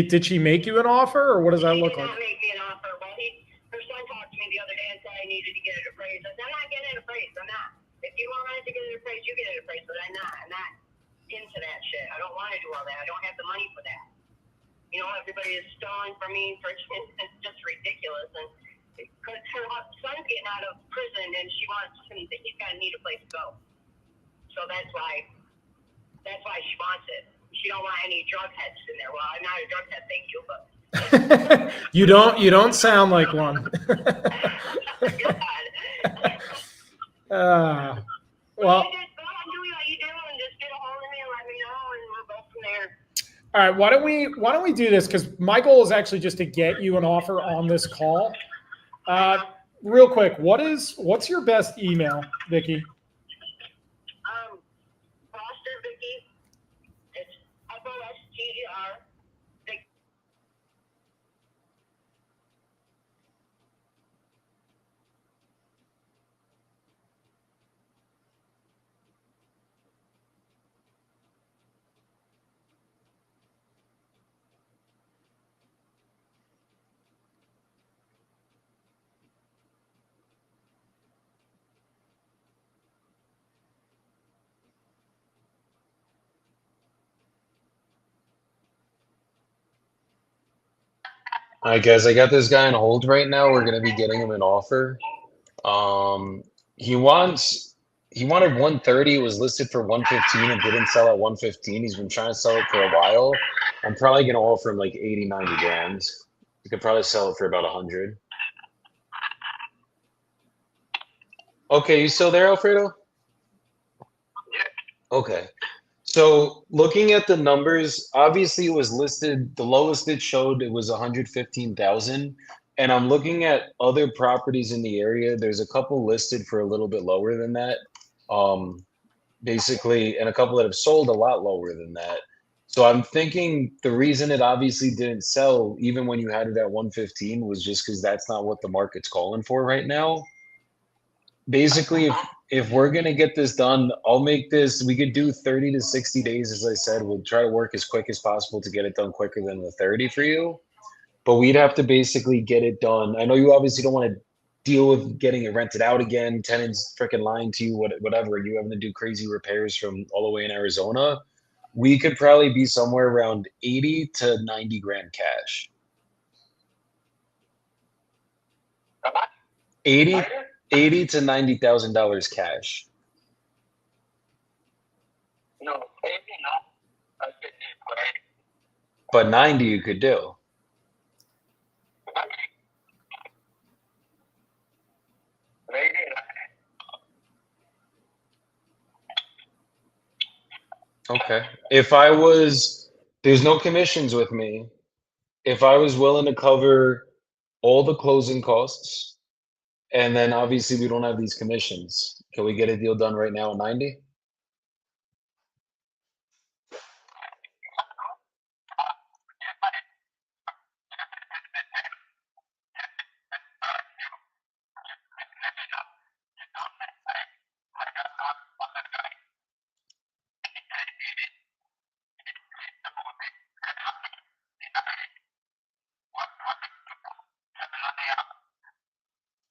B: Did she make you an offer, or what does that look
D: She did
B: like?
D: not make me an offer. Well, her son talked to me the other day and said I needed to get it appraised. I said, I'm not getting it appraised. I'm not. If you want to get it appraised, you get it appraised, but I'm not. I'm not into that shit. I don't want to do all that. I don't have the money for that. You know, everybody is stalling for me for it's just ridiculous. And because her son's getting out of prison and she wants him to, he's got to need a place to go. So that's why she wants it. She don't want any drug heads in there. Well, I'm not a drug head, thank you, but
B: You don't sound like one.
D: God.
B: Well,
D: You just go and do what you do and just get a hold of me and let me know and we'll go from there.
B: all right, why don't we do this? Because my goal is actually just to get you an offer on this call. Real quick, what's your best email, Vicky?
D: Foster Vicky. It's FOSTER.
A: All right, guys, I got this guy on hold right now. We're gonna be getting him an offer. He wanted 130. It was listed for 115 and didn't sell at 115. He's been trying to sell it for a while. I'm probably gonna offer him like 80, 90 grand. You could probably sell it for about 100. Okay, you still there, Alfredo? Okay. So looking at the numbers, obviously it was listed, the lowest it showed it was 115,000. And I'm looking at other properties in the area. There's a couple listed for a little bit lower than that. Um, Basically, and a couple that have sold a lot lower than that. So I'm thinking the reason it obviously didn't sell, even when you had it at 115, was just because that's not what the market's calling for right now. Basically, if we're gonna get this done, I'll make this. We could do 30 to 60 days, as I said. We'll try to work as quick as possible to get it done quicker than the 30 for you. But we'd have to basically get it done. I know you obviously don't want to deal with getting it rented out again, tenants freaking lying to you, whatever. You having to do crazy repairs from all the way in Arizona. We could probably be somewhere around 80 to 90 grand cash. 80, 80 to $90,000 cash.
D: No, maybe not. I could do great.
A: But 90 you could do.
D: Maybe not.
A: Okay. There's no commissions with me. If I was willing to cover all the closing costs, and then obviously we don't have these commissions, can we get a deal done right now at 90?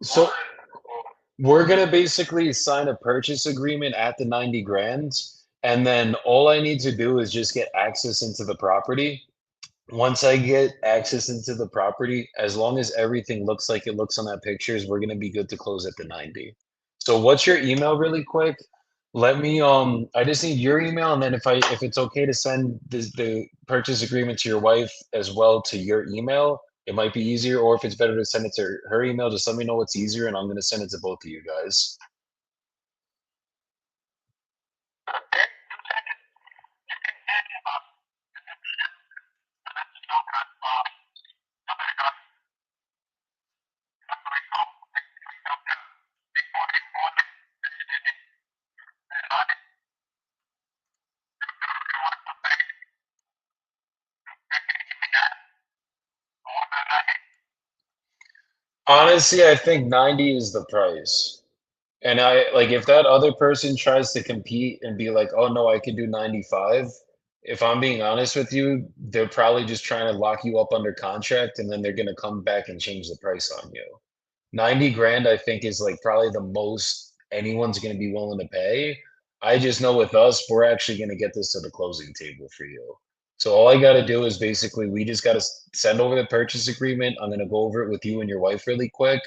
A: So we're gonna basically sign a purchase agreement at the 90 grand, and then all I need to do is just get access into the property. Once I get access into the property, as long as everything looks like it looks on that pictures, we're gonna be good to close at the 90. So what's your email really quick? Let me I just need your email, and then if it's okay to send the purchase agreement to your wife as well to your email, it might be easier, or if it's better to send it to her email, just let me know what's easier and I'm gonna send it to both of you guys. Honestly, I think 90 is the price. And I like if that other person tries to compete and be like, "Oh no, I can do 95." If I'm being honest with you, they're probably just trying to lock you up under contract and then they're going to come back and change the price on you. 90 grand, I think, is like probably the most anyone's going to be willing to pay. I just know with us, we're actually going to get this to the closing table for you. So all I got to do is basically we just got to send over the purchase agreement. I'm going to go over it with you and your wife really quick.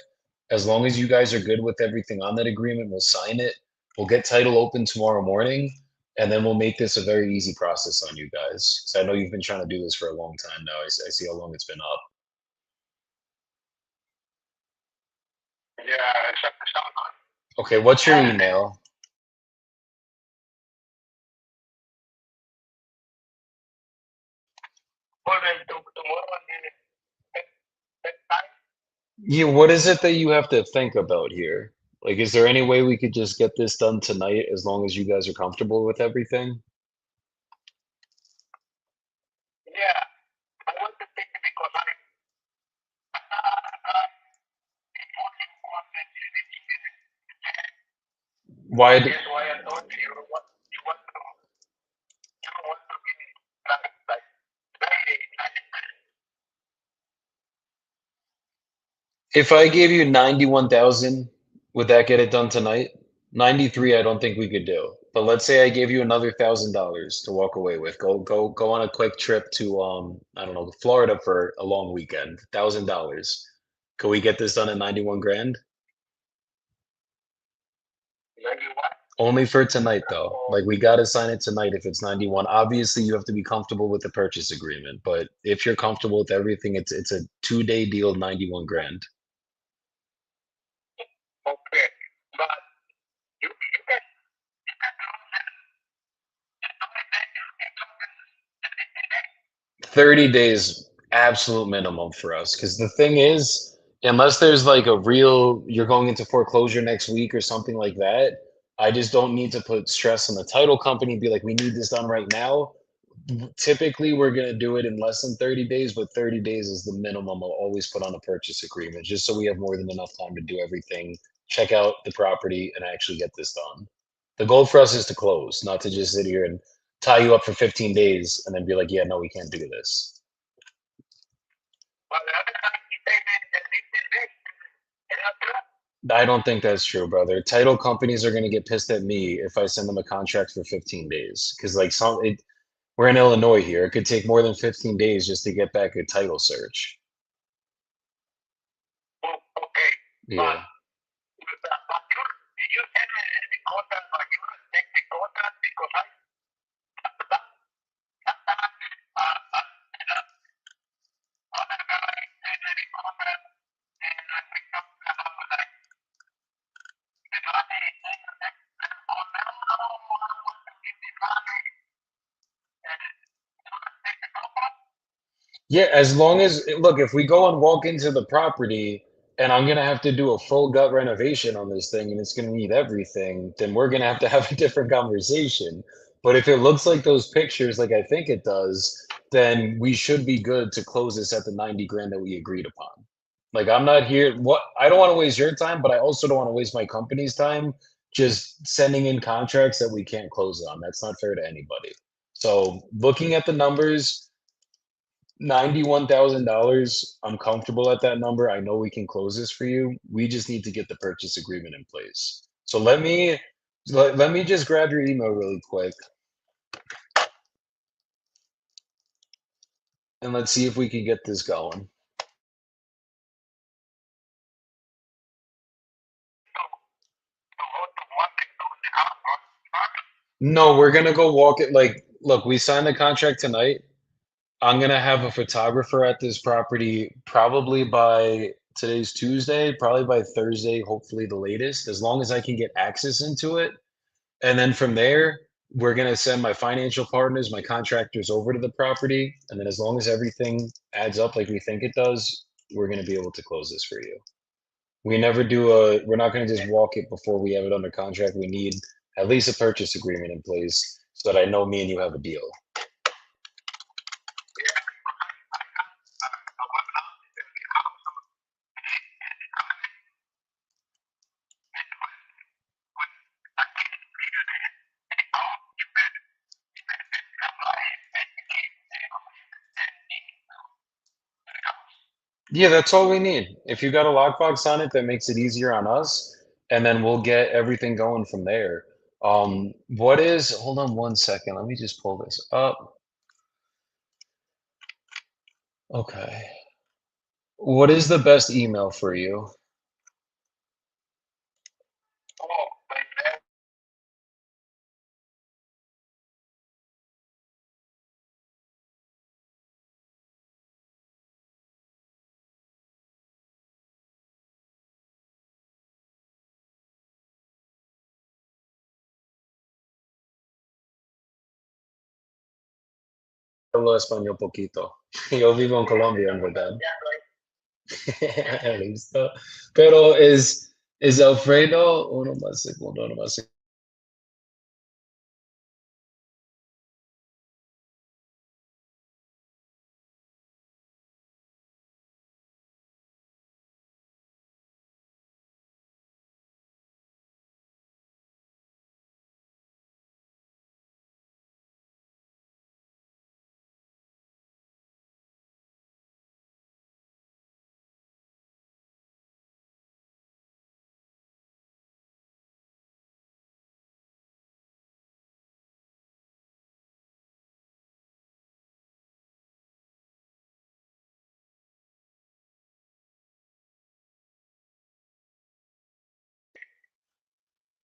A: As long as you guys are good with everything on that agreement, we'll sign it. We'll get title open tomorrow morning, and then we'll make this a very easy process on you guys. Because I know you've been trying to do this for a long time now. I see how long it's been up.
E: Yeah, it's sounds good.
A: Okay, what's your email?
E: Well, then tomorrow on the time.
A: Yeah, what is it that you have to think about here? Like, is there any way we could just get this done tonight as long as you guys are comfortable with everything?
E: Yeah, I want to take it because
A: Why?
E: that's why I thought you want to be like 90.
A: If I gave you 91,000, would that get it done tonight? 93, I don't think we could do. But let's say I gave you another $1,000 to walk away with. Go on a quick trip to I don't know, Florida for a long weekend. $1,000. Could we get this done at 91 grand?
E: 91.
A: Only for tonight though. Like we gotta sign it tonight if it's 91. Obviously you have to be comfortable with the purchase agreement, but if you're comfortable with everything, it's a 2-day deal, 91 grand.
E: Okay, but you can
A: 30 days absolute minimum for us because the thing is unless there's like a real you're going into foreclosure next week or something like that, I just don't need to put stress on the title company, be like we need this done right now. Typically we're going to do it in less than 30 days, but 30 days is the minimum I'll always put on a purchase agreement just so we have more than enough time to do everything, check out the property and actually get this done. The goal for us is to close, not to just sit here and tie you up for 15 days and then be like, yeah, no, we can't do this.
E: but the other time you say that this is this. Is that true?
A: I don't think that's true, brother. Title companies are going to get pissed at me if I send them a contract for 15 days because like we're in Illinois here. It could take more than 15 days just to get back a title search.
E: Oh, okay, but
A: Yeah.
E: you send the contract, but you take the contract because
A: Yeah, as long as look, if we go and walk into the property and I'm gonna have to do a full gut renovation on this thing and it's gonna need everything, then we're gonna have a different conversation. But if it looks like those pictures, like I think it does, then we should be good to close this at the 90 grand that we agreed upon. Like I'm not here, what I don't want to waste your time, but I also don't want to waste my company's time just sending in contracts that we can't close on. That's not fair to anybody. So looking at the numbers, $91,000. I'm comfortable at that number. I know we can close this for you. We just need to get the purchase agreement in place. So let me just grab your email really quick and let's see if we can get this going. No, we're gonna go walk it like look, we signed the contract tonight. I'm gonna have a photographer at this property probably by today's Tuesday, probably by Thursday, hopefully the latest, as long as I can get access into it. And then from there, we're going to send my financial partners, my contractors over to the property. And then as long as everything adds up like we think it does, we're going to be able to close this for you. We're not going to just walk it before we have it under contract. We need at least a purchase agreement in place so that I know me and you have a deal. Yeah, that's all we need. If you got a lockbox on it, that makes it easier on us, and then we'll get everything going from there. What is, hold on one second, let me just pull this up. Okay. What is the best email for you?
E: Oh, my bad.
A: Hablo español poquito. Yo vivo en Colombia, en verdad. Listo. Pero es Alfredo, uno más segundo, uno más segundo.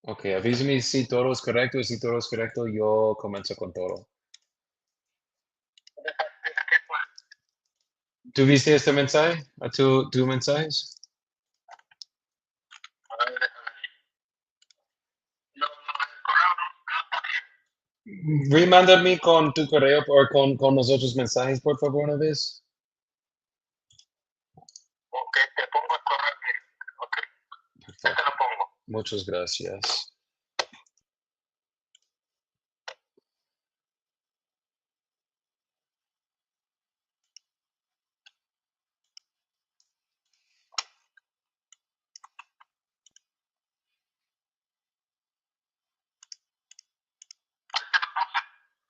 A: Ok, avísame si todo es correcto y si todo es correcto, yo comienzo con todo. ¿Tuviste este mensaje? ¿A tu mensajes?
E: No, el correo no.
A: Remándame con tu correo o con los otros mensajes, por favor, una vez.
E: Ok, te pongo el correo. Ok, ya te
A: Perfecto.
E: lo pongo.
A: Muchas gracias.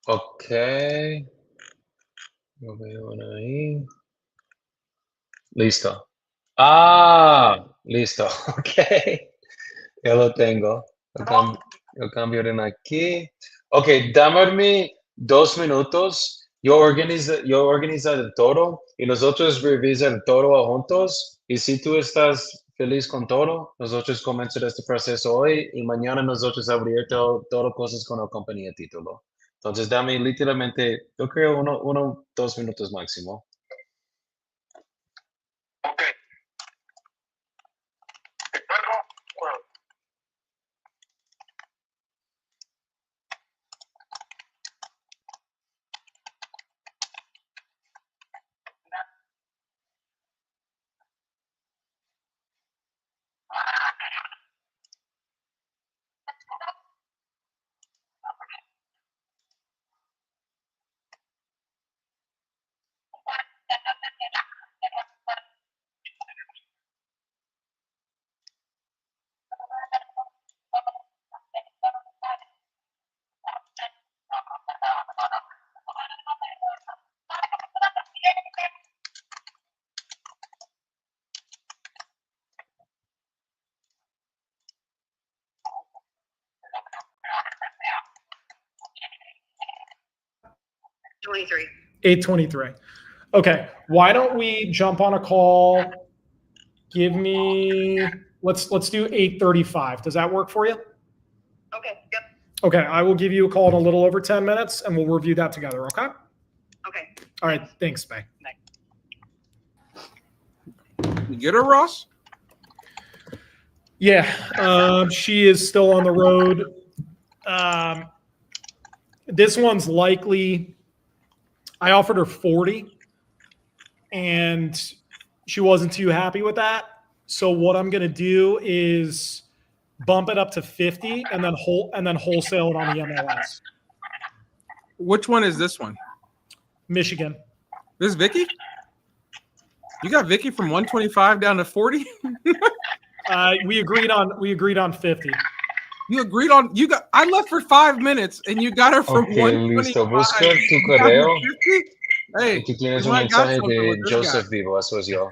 A: Ok, lo veo ahí. Listo. Ah, listo. Ok, ya lo tengo. Lo cambiaron aquí. Ok, dame 2 minutos. Yo organizo todo y nosotros revisar todo juntos. Y si tú estás feliz con todo, nosotros comenzamos este proceso hoy y mañana nosotros abrir todo cosas con la compañía de título. Entonces, dame literalmente, yo creo 2 minutos máximo.
E: Ok, te cuelgo. Bueno,
D: 23.
B: 8:23. Okay. Why don't we jump on a call? Give me let's do 8:35. Does that work for you?
D: Okay, yep,
B: Okay, I will give you a call in a little over 10 minutes and we'll review that together, okay?
D: okay.
B: All right, thanks, Bay.
C: You get her, Ross?
B: Yeah, she is still on the road. This one's likely, I offered her 40 and she wasn't too happy with that. So what I'm going to do is bump it up to 50 and then wholesale it on the MLS.
C: Which one is this one?
B: Michigan.
C: This is Vicky? You got Vicky from 125 down to 40?
B: We agreed on 50.
C: You agreed on I left for 5 minutes and you got her from
A: Ok,
C: 125
A: listo. Busca tu
C: down to
A: correo.
C: 50? Hey,
A: Aquí tienes
C: we
A: un
C: might got
A: mensaje
C: something
A: de
C: with this
A: Joseph
C: guy.
A: Vivo, eso es yo.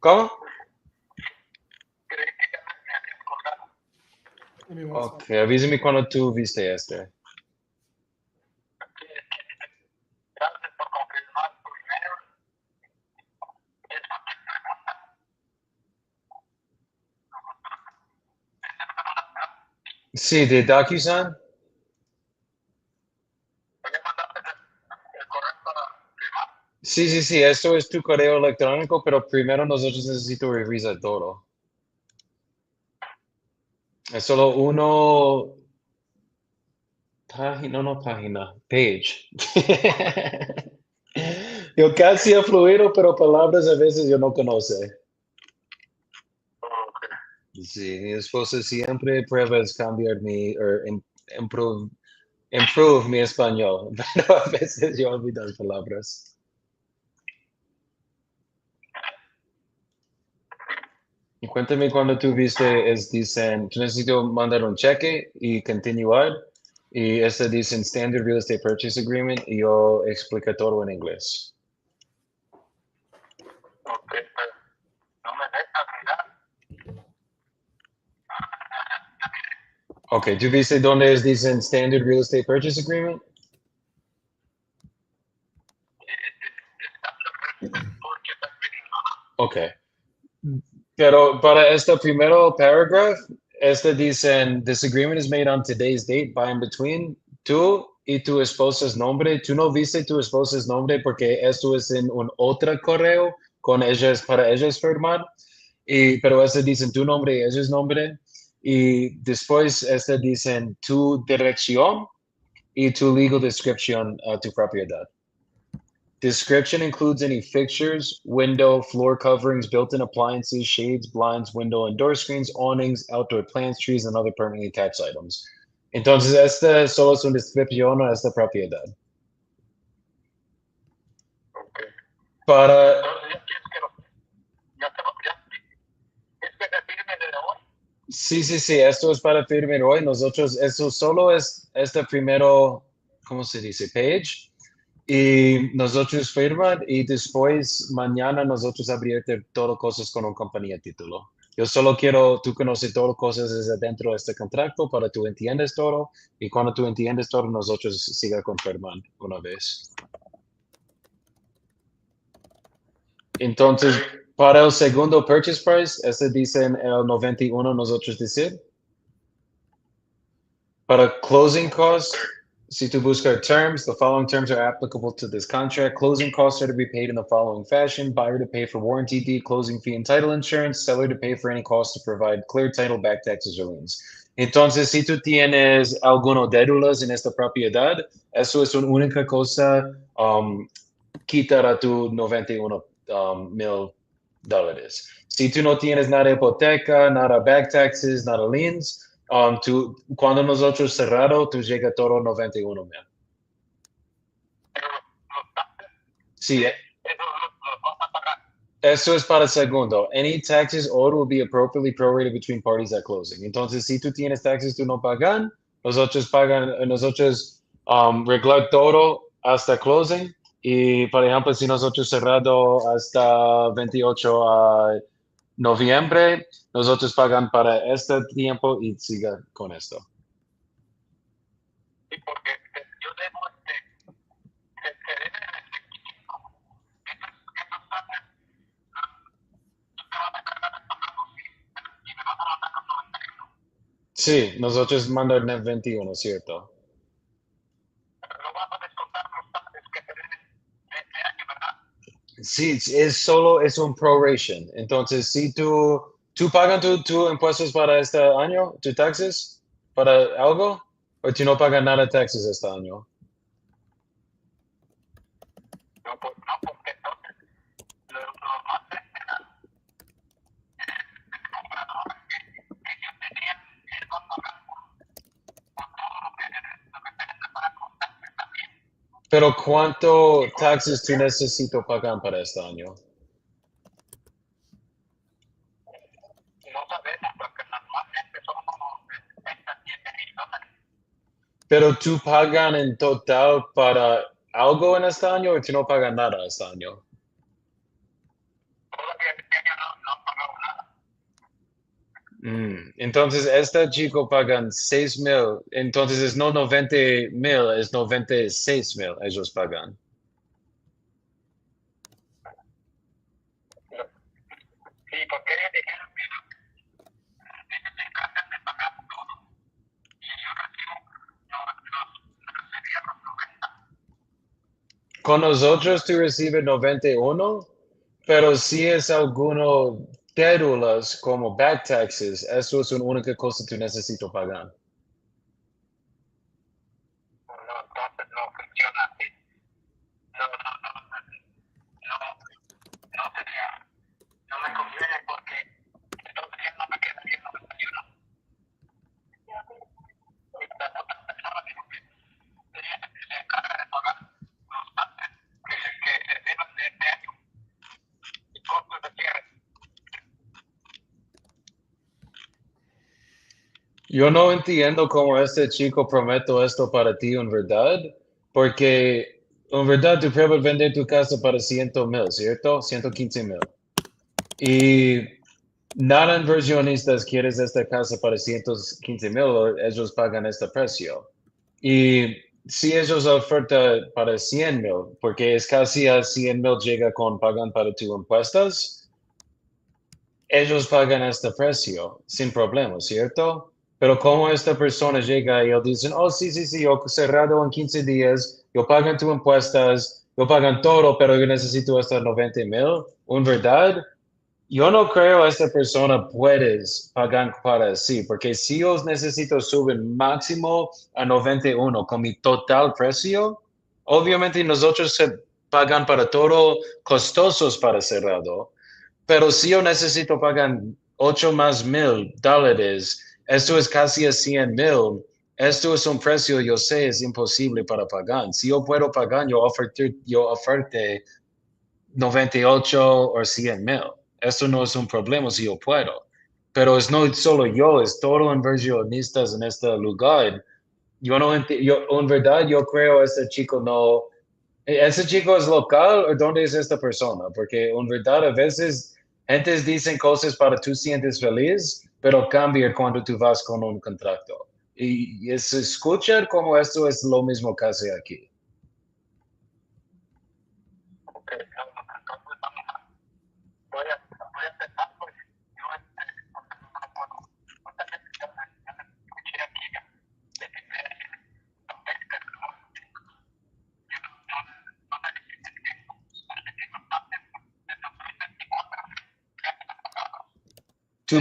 A: ¿Cómo?
D: Creí que ya me había acordado.
B: Give me one
A: Ok, avísame cuando tú viste este.
D: Gracias por confirmar primero.
A: Sí, de DocuSign.
D: Voy a mandarte el correo para firmar.
A: Sí, sí, sí, esto es tu correo electrónico, pero primero nosotros necesito revisar todo. Es solo uno página, no página, page. Yo casi he fluido, pero palabras a veces yo no conoce.
D: Ok.
A: Sí, mi esposa siempre prueba es cambiar mi, improve, improve mi español, pero a veces yo olvido las palabras. Y cuéntame cuando tú viste, dicen, tú necesito mandar un cheque y continuar, y este dicen Standard Real Estate Purchase Agreement, y yo explico todo en inglés.
D: Ok, pero no me dejas mirar.
A: Ok, ¿tú viste dónde dicen Standard Real Estate Purchase Agreement?
D: Porque está escribiendo.
A: Ok, pero para este primero paragraph, dicen, this agreement is made on today's date by and between tú y tu esposa's nombre. Tú no viste tu esposa's nombre porque esto es en un otro correo con ellas, para ellas firmar. Pero dicen tu nombre y ellos nombre. Y después dicen tu dirección y tu legal description a tu propiedad. Description includes any fixtures, window, floor coverings, built-in appliances, shades, blinds, window and door screens, awnings, outdoor plants, trees, and other permanently attached items. Entonces, solo es una descripción a esta propiedad.
D: Ok.
A: Para,
D: Entonces ya quieres que lo, ya te lo, ya, es que te firme desde hoy.
A: sí, sí, sí, esto es para firmar hoy. Nosotros, esto solo es este primero, ¿cómo se dice? Page. Y nosotros firman y después mañana nosotros abrirte todo cosas con una compañía título. Yo solo quiero, tú conoces todo cosas desde dentro de este contrato para tú entiendes todo y cuando tú entiendes todo nosotros siga confirmando una vez. Entonces, para el segundo purchase price, dice en el 91 nosotros decir. Para closing costs, si tú buscas terms, the following terms are applicable to this contract. Closing costs are to be paid in the following fashion. Buyer to pay for warranty deed, closing fee, and title insurance. Seller to pay for any cost to provide clear title, back taxes, or liens. Entonces, si tú tienes algunos dédulas en esta propiedad, eso es una única cosa, quitar a tu 91 mil dólares. Si tú no tienes nada de hipoteca, nada back taxes, nada liens, cuando nosotros cerrado, tú llega todo 91 mil.
D: Pero los taxes,
A: Sí,
D: eso los vas a pagar.
A: eso es para el segundo. Any taxes owed will be appropriately prorated between parties at closing. Entonces, si tú tienes taxes, tú no pagan, nosotros reglar todo hasta closing. Y, por ejemplo, si nosotros cerrado hasta 28 de noviembre, nosotros pagan para este tiempo y siga con esto.
D: Sí, porque yo debo se debe el 25. Esos taxes te van a cargar el contrato y me van a mandar con 91.
A: Sí, nosotros mandan el 21, ¿cierto?
D: Pero no vas a descontar los taxes que te deben este año, ¿verdad?
A: Sí, es un proration. Entonces, si tú pagas tus impuestos para este año, tus taxes, para algo, o tú no pagas nada de taxes este año.
D: No, pues, no, porque entonces lo más es que yo tenía el banco con todo lo que tenés para con taxes también.
A: Pero ¿cuánto taxes tú necesitas pagar para este año?
D: No sabemos porque normalmente son como de 67,000 dólares.
A: Pero tú pagas en total para algo en este año o tú no pagas nada este año.
D: Todavía este año
A: Entonces, este chico pagan 6,000, entonces es no 90,000, es 96,000 ellos pagan.
E: Sí, porque ellos dijeron que no, se encargan de pagar todo. Y yo recibo los serían los 90.
A: Con nosotros tú recibes 91, pero si es alguno cédulas como back taxes, eso es una única cosa que tú necesitas pagar.
E: No, entonces no funciona así. No, no, no, no, no sería, no me conviene porque entonces ya no me quedaría 91. Y la otra persona dijo que se encarga de pagar los taxes que se deban de este año y costos de cierre.
A: Yo no entiendo cómo este chico prometió esto para ti en verdad, porque en verdad tú puedes vender tu casa para 100,000, ¿cierto? 115,000. Y nada inversionistas quieres esta casa para 115,000, ellos pagan este precio. Y si ellos ofertan para 100,000, porque es casi a 100,000 llega con pagan para tus impuestos, ellos pagan este precio sin problema, ¿cierto? Pero como esta persona llega y ellos dicen, oh, sí, sí, sí, yo cerrado en 15 días, yo pagan tus impuestos, yo pagan todo, pero yo necesito hasta 90,000, en verdad, yo no creo esta persona puedes pagar para sí, porque si yo necesito subir máximo a 91 con mi total precio, obviamente nosotros se pagan para todo costosos para cerrado, pero si yo necesito pagar 8,000 más $1,000, esto es casi a 100,000. Esto es un precio, yo sé, es imposible para pagar. Si yo puedo pagar, yo oferte 98 o 100,000. Esto no es un problema si yo puedo. Pero es no solo yo, es todo inversionistas en este lugar. Yo no yo, en verdad, yo creo este chico no. ¿Ese chico es local o dónde es esta persona? Porque en verdad a veces gentes dicen cosas para tú sientes feliz, pero cambia cuando tú vas con un contrato. Y es escuchar como esto es lo mismo casi aquí.
E: Okay, entonces vamos a, voy a empezar pues yo porque no puedo, mucha gente ya me escuché aquí de que me
A: Tú,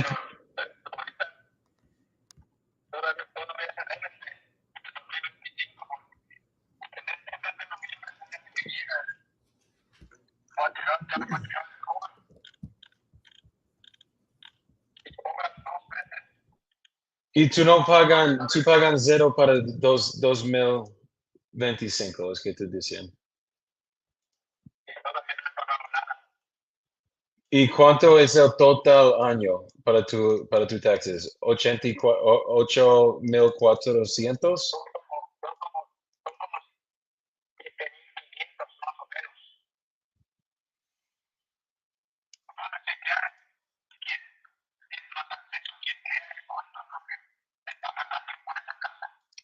E: todavía se debe
A: y tú pagan cero para 2025, es que te decían. ¿Y cuánto es el total año para tu taxes? 8,400.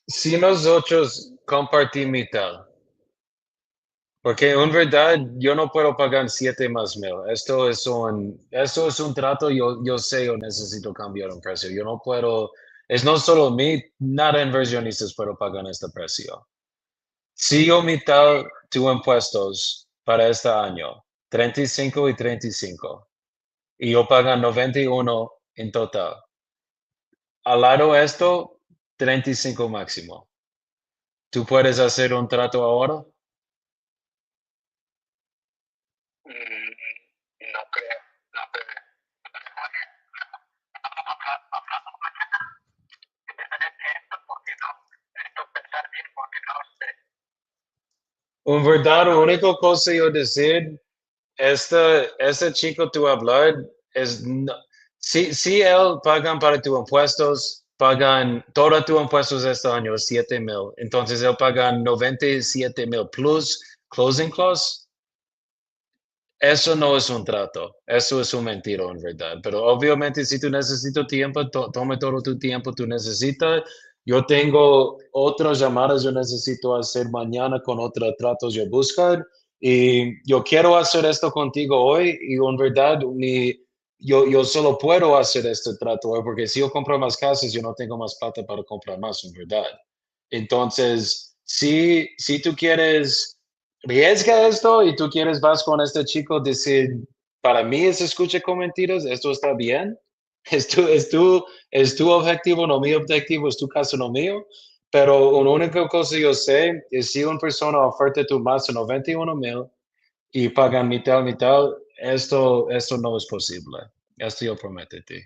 A: Si nosotros compartimos mitad, porque en verdad yo no puedo pagar 7,000 más. Esto es un trato, yo sé, yo necesito cambiar un precio. Yo no puedo, es no solo mí, nada inversionistas puedo pagar este precio. Si yo mitad tus impuestos para este año, 35 y 35, y yo pago 91 en total. Al lado de esto, 35 máximo. ¿Tú puedes hacer un trato ahora?
E: no creo, no creo. Porque no, esto pensar bien porque no sé.
A: En verdad, la única cosa yo decir, este chico tú hablar es, si él pagan para tus impuestos, pagan todos tus impuestos este año, 7,000. Entonces él paga 97,000 plus closing costs. Eso no es un trato, eso es un mentiro en verdad. Pero obviamente si tú necesitas tiempo, tome todo tu tiempo, tú necesitas. Yo tengo otras llamadas, yo necesito hacer mañana con otros tratos yo buscar. Y yo quiero hacer esto contigo hoy y en verdad yo solo puedo hacer este trato hoy porque si yo compro más casas, yo no tengo más plata para comprar más, en verdad. Entonces, si tú quieres riesga esto y tú quieres vas con este chico, decir, para mí se escucha con mentiras, esto está bien, es tu objetivo, no mi objetivo, es tu caso, no mío, pero una única cosa yo sé es si una persona oferta tu más de 91,000 y pagan mitad, esto no es posible, esto yo prometo a ti.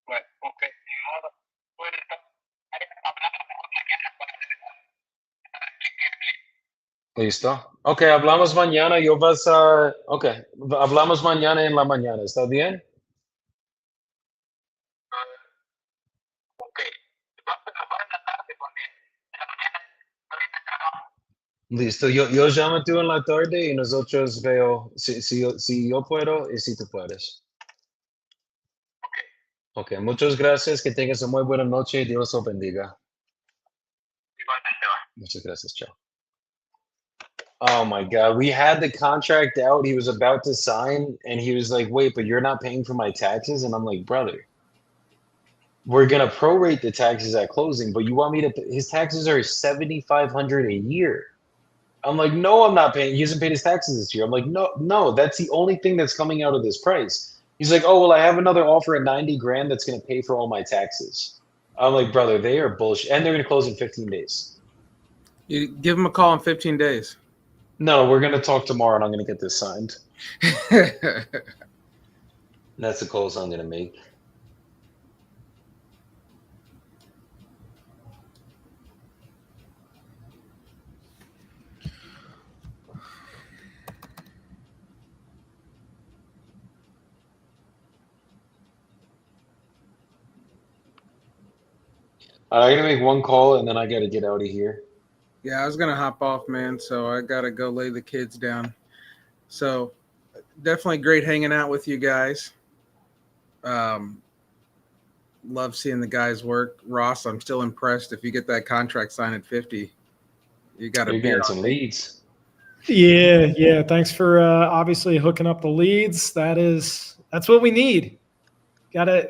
E: Bueno, ok, ni modo. Bueno, ahí hablamos mejor mañana para chequearle.
A: ¿Listo? Ok, hablamos mañana, ok, hablamos mañana en la mañana, ¿está bien?
E: Ok, vamos a mejor en la tarde porque en la mañana ahorita trabajo.
A: Listo, yo llamo tú en la tarde y nosotros veo si yo puedo y si tú puedes. Ok, muchas gracias, que tengas una muy buena noche y Dios los bendiga.
E: Igualmente va.
A: Muchas gracias, chao. Oh my God, we had the contract out, he was about to sign, and he was like, wait, but you're not paying for my taxes? And I'm like, brother, we're gonna prorate the taxes at closing, but you want me to, his taxes are 7,500 a year. I'm like, no, I'm not paying. He hasn't paid his taxes this year. I'm like, no, that's the only thing that's coming out of this price. He's like, oh, well, I have another offer at 90 grand that's going to pay for all my taxes. I'm like, brother, they are bullshit. And they're going to close in 15 days.
C: You give them a call in 15 days.
A: No, we're going to talk tomorrow and I'm going to get this signed. That's the calls I'm going to make. I'm going to make one call and then I got to get out of here.
C: Yeah, I was gonna hop off, man. So I gotta go lay the kids down. So definitely great hanging out with you guys. Love seeing the guys work. Ross, I'm still impressed. If you get that contract signed at 50, you got a
A: You're
C: beer
A: getting
C: on
A: some
C: me.
A: leads.
B: Yeah. Thanks for obviously hooking up the leads. That's what we need. Got to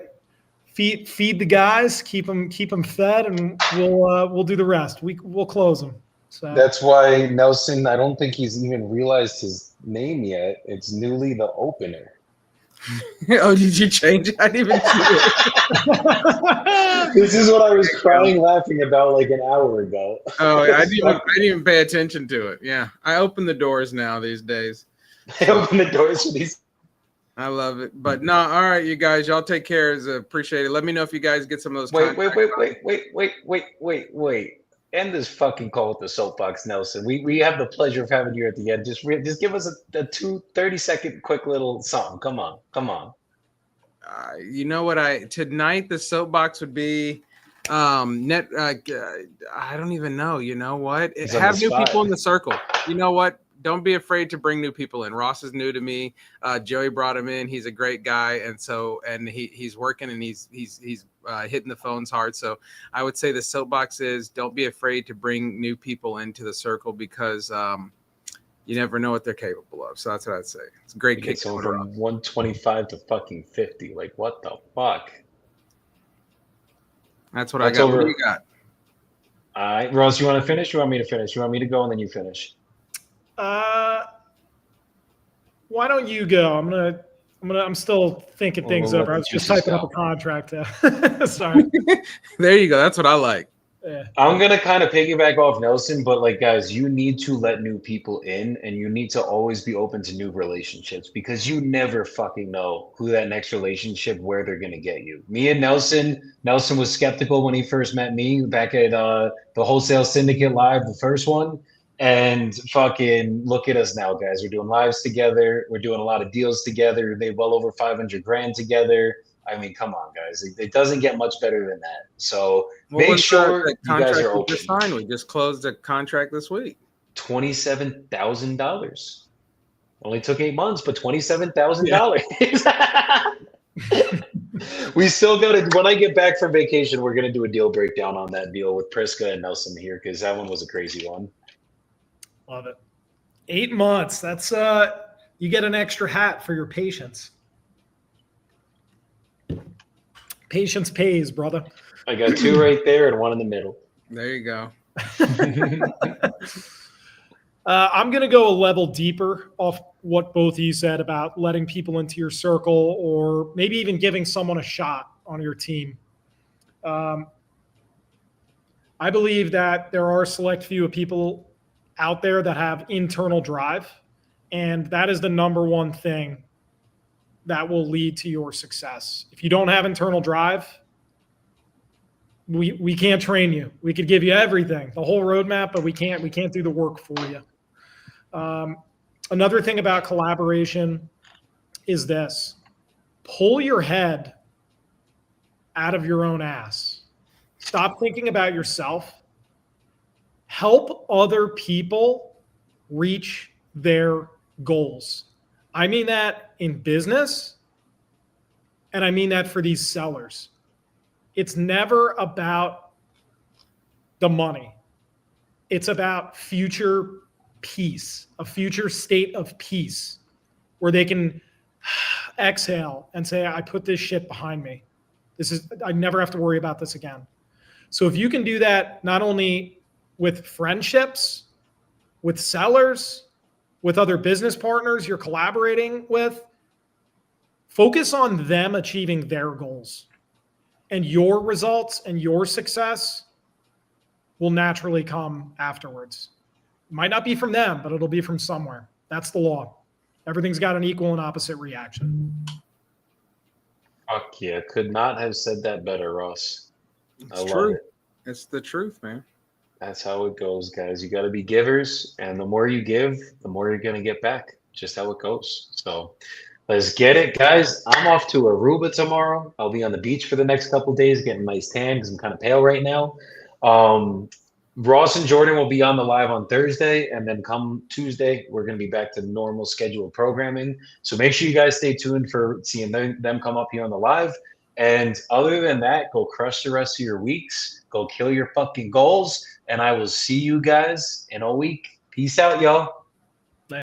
B: feed the guys, keep them fed, and we'll do the rest. We'll close them. So
A: That's why Nelson, I don't think he's even realized his name yet. It's Newly the Opener.
C: Oh, did you change it? I didn't even see it.
A: This is what I was crying laughing about like an hour ago.
C: Oh, I didn't even pay attention to it. Yeah, I open the doors now these days.
A: I open the doors for these.
C: I love it. But no, all right, you guys, y'all take care. Appreciate it. Let me know if you guys get some of those.
A: Wait. End this fucking call with the soapbox, Nelson. We have the pleasure of having you at the end. Just give us a 30-second quick little something. Come on.
C: You know what? Tonight the soapbox would be I don't even know. You know what? Have new people in the circle. You know what? Don't be afraid to bring new people in. Ross is new to me. Joey brought him in. He's a great guy, and he's working and he's hitting the phones hard. So I would say the soapbox is don't be afraid to bring new people into the circle because you never know what they're capable of. So that's what I'd say. It's a great kick.
A: From 125 to fucking 50. Like what the fuck?
C: That's what I got. What do you got?
A: All right, Ross, you want to finish? You want me to finish? You want me to go and then you finish?
B: Why don't you go? I'm still thinking things over. I was just typing up a contract. Sorry.
C: There you go. That's what I like.
B: Yeah.
A: I'm gonna kind of piggyback off Nelson, but like guys, you need to let new people in and you need to always be open to new relationships because you never fucking know who that next relationship, where they're gonna get you. Me and Nelson was skeptical when he first met me back at the Wholesale Syndicate Live, the first one. And fucking look at us now, guys. We're doing lives together. We're doing a lot of deals together. We made well over 500 grand together. I mean, come on, guys. It doesn't get much better than that. So make sure you guys are open.
C: We just closed a contract this week.
A: $27,000. Only took 8 months, but $27,000. We still got to. When I get back from vacation, we're gonna do a deal breakdown on that deal with Priska and Nelson here because that one was a crazy one.
B: Love it. 8 months. That's you get an extra hat for your patience. Patience pays, brother.
A: I got 2 right there and 1 in the middle.
C: There you go.
B: I'm going to go a level deeper off what both of you said about letting people into your circle or maybe even giving someone a shot on your team. I believe that there are a select few of people out there that have internal drive, and that is the number one thing that will lead to your success. If you don't have internal drive, we can't train you. We could give you everything, the whole roadmap, but we can't do the work for you. Another thing about collaboration is this: pull your head out of your own ass. Stop thinking about yourself. Help other people reach their goals. I mean that in business, and I mean that for these sellers. It's never about the money. It's about future peace, a future state of peace where they can exhale and say, I put this shit behind me. I never have to worry about this again. So if you can do that, not only with friendships, with sellers, with other business partners you're collaborating with, focus on them achieving their goals. And your results and your success will naturally come afterwards. It might not be from them, but it'll be from somewhere. That's the law. Everything's got an equal and opposite reaction.
A: Fuck yeah. Could not have said that better, Ross. I love
C: True.
A: it.
C: It's the truth, man.
A: That's how it goes, guys. You got to be givers, and the more you give, the more you're going to get back. Just how it goes. So let's get it, guys. I'm off to Aruba tomorrow. I'll be on the beach for the next couple of days, getting a nice tan because I'm kind of pale right now. Ross and Jordan will be on the live on Thursday, and then come Tuesday, we're going to be back to normal scheduled programming. So make sure you guys stay tuned for seeing them come up here on the live. And other than that, go crush the rest of your weeks. Go kill your fucking goals. And I will see you guys in a week. Peace out, y'all.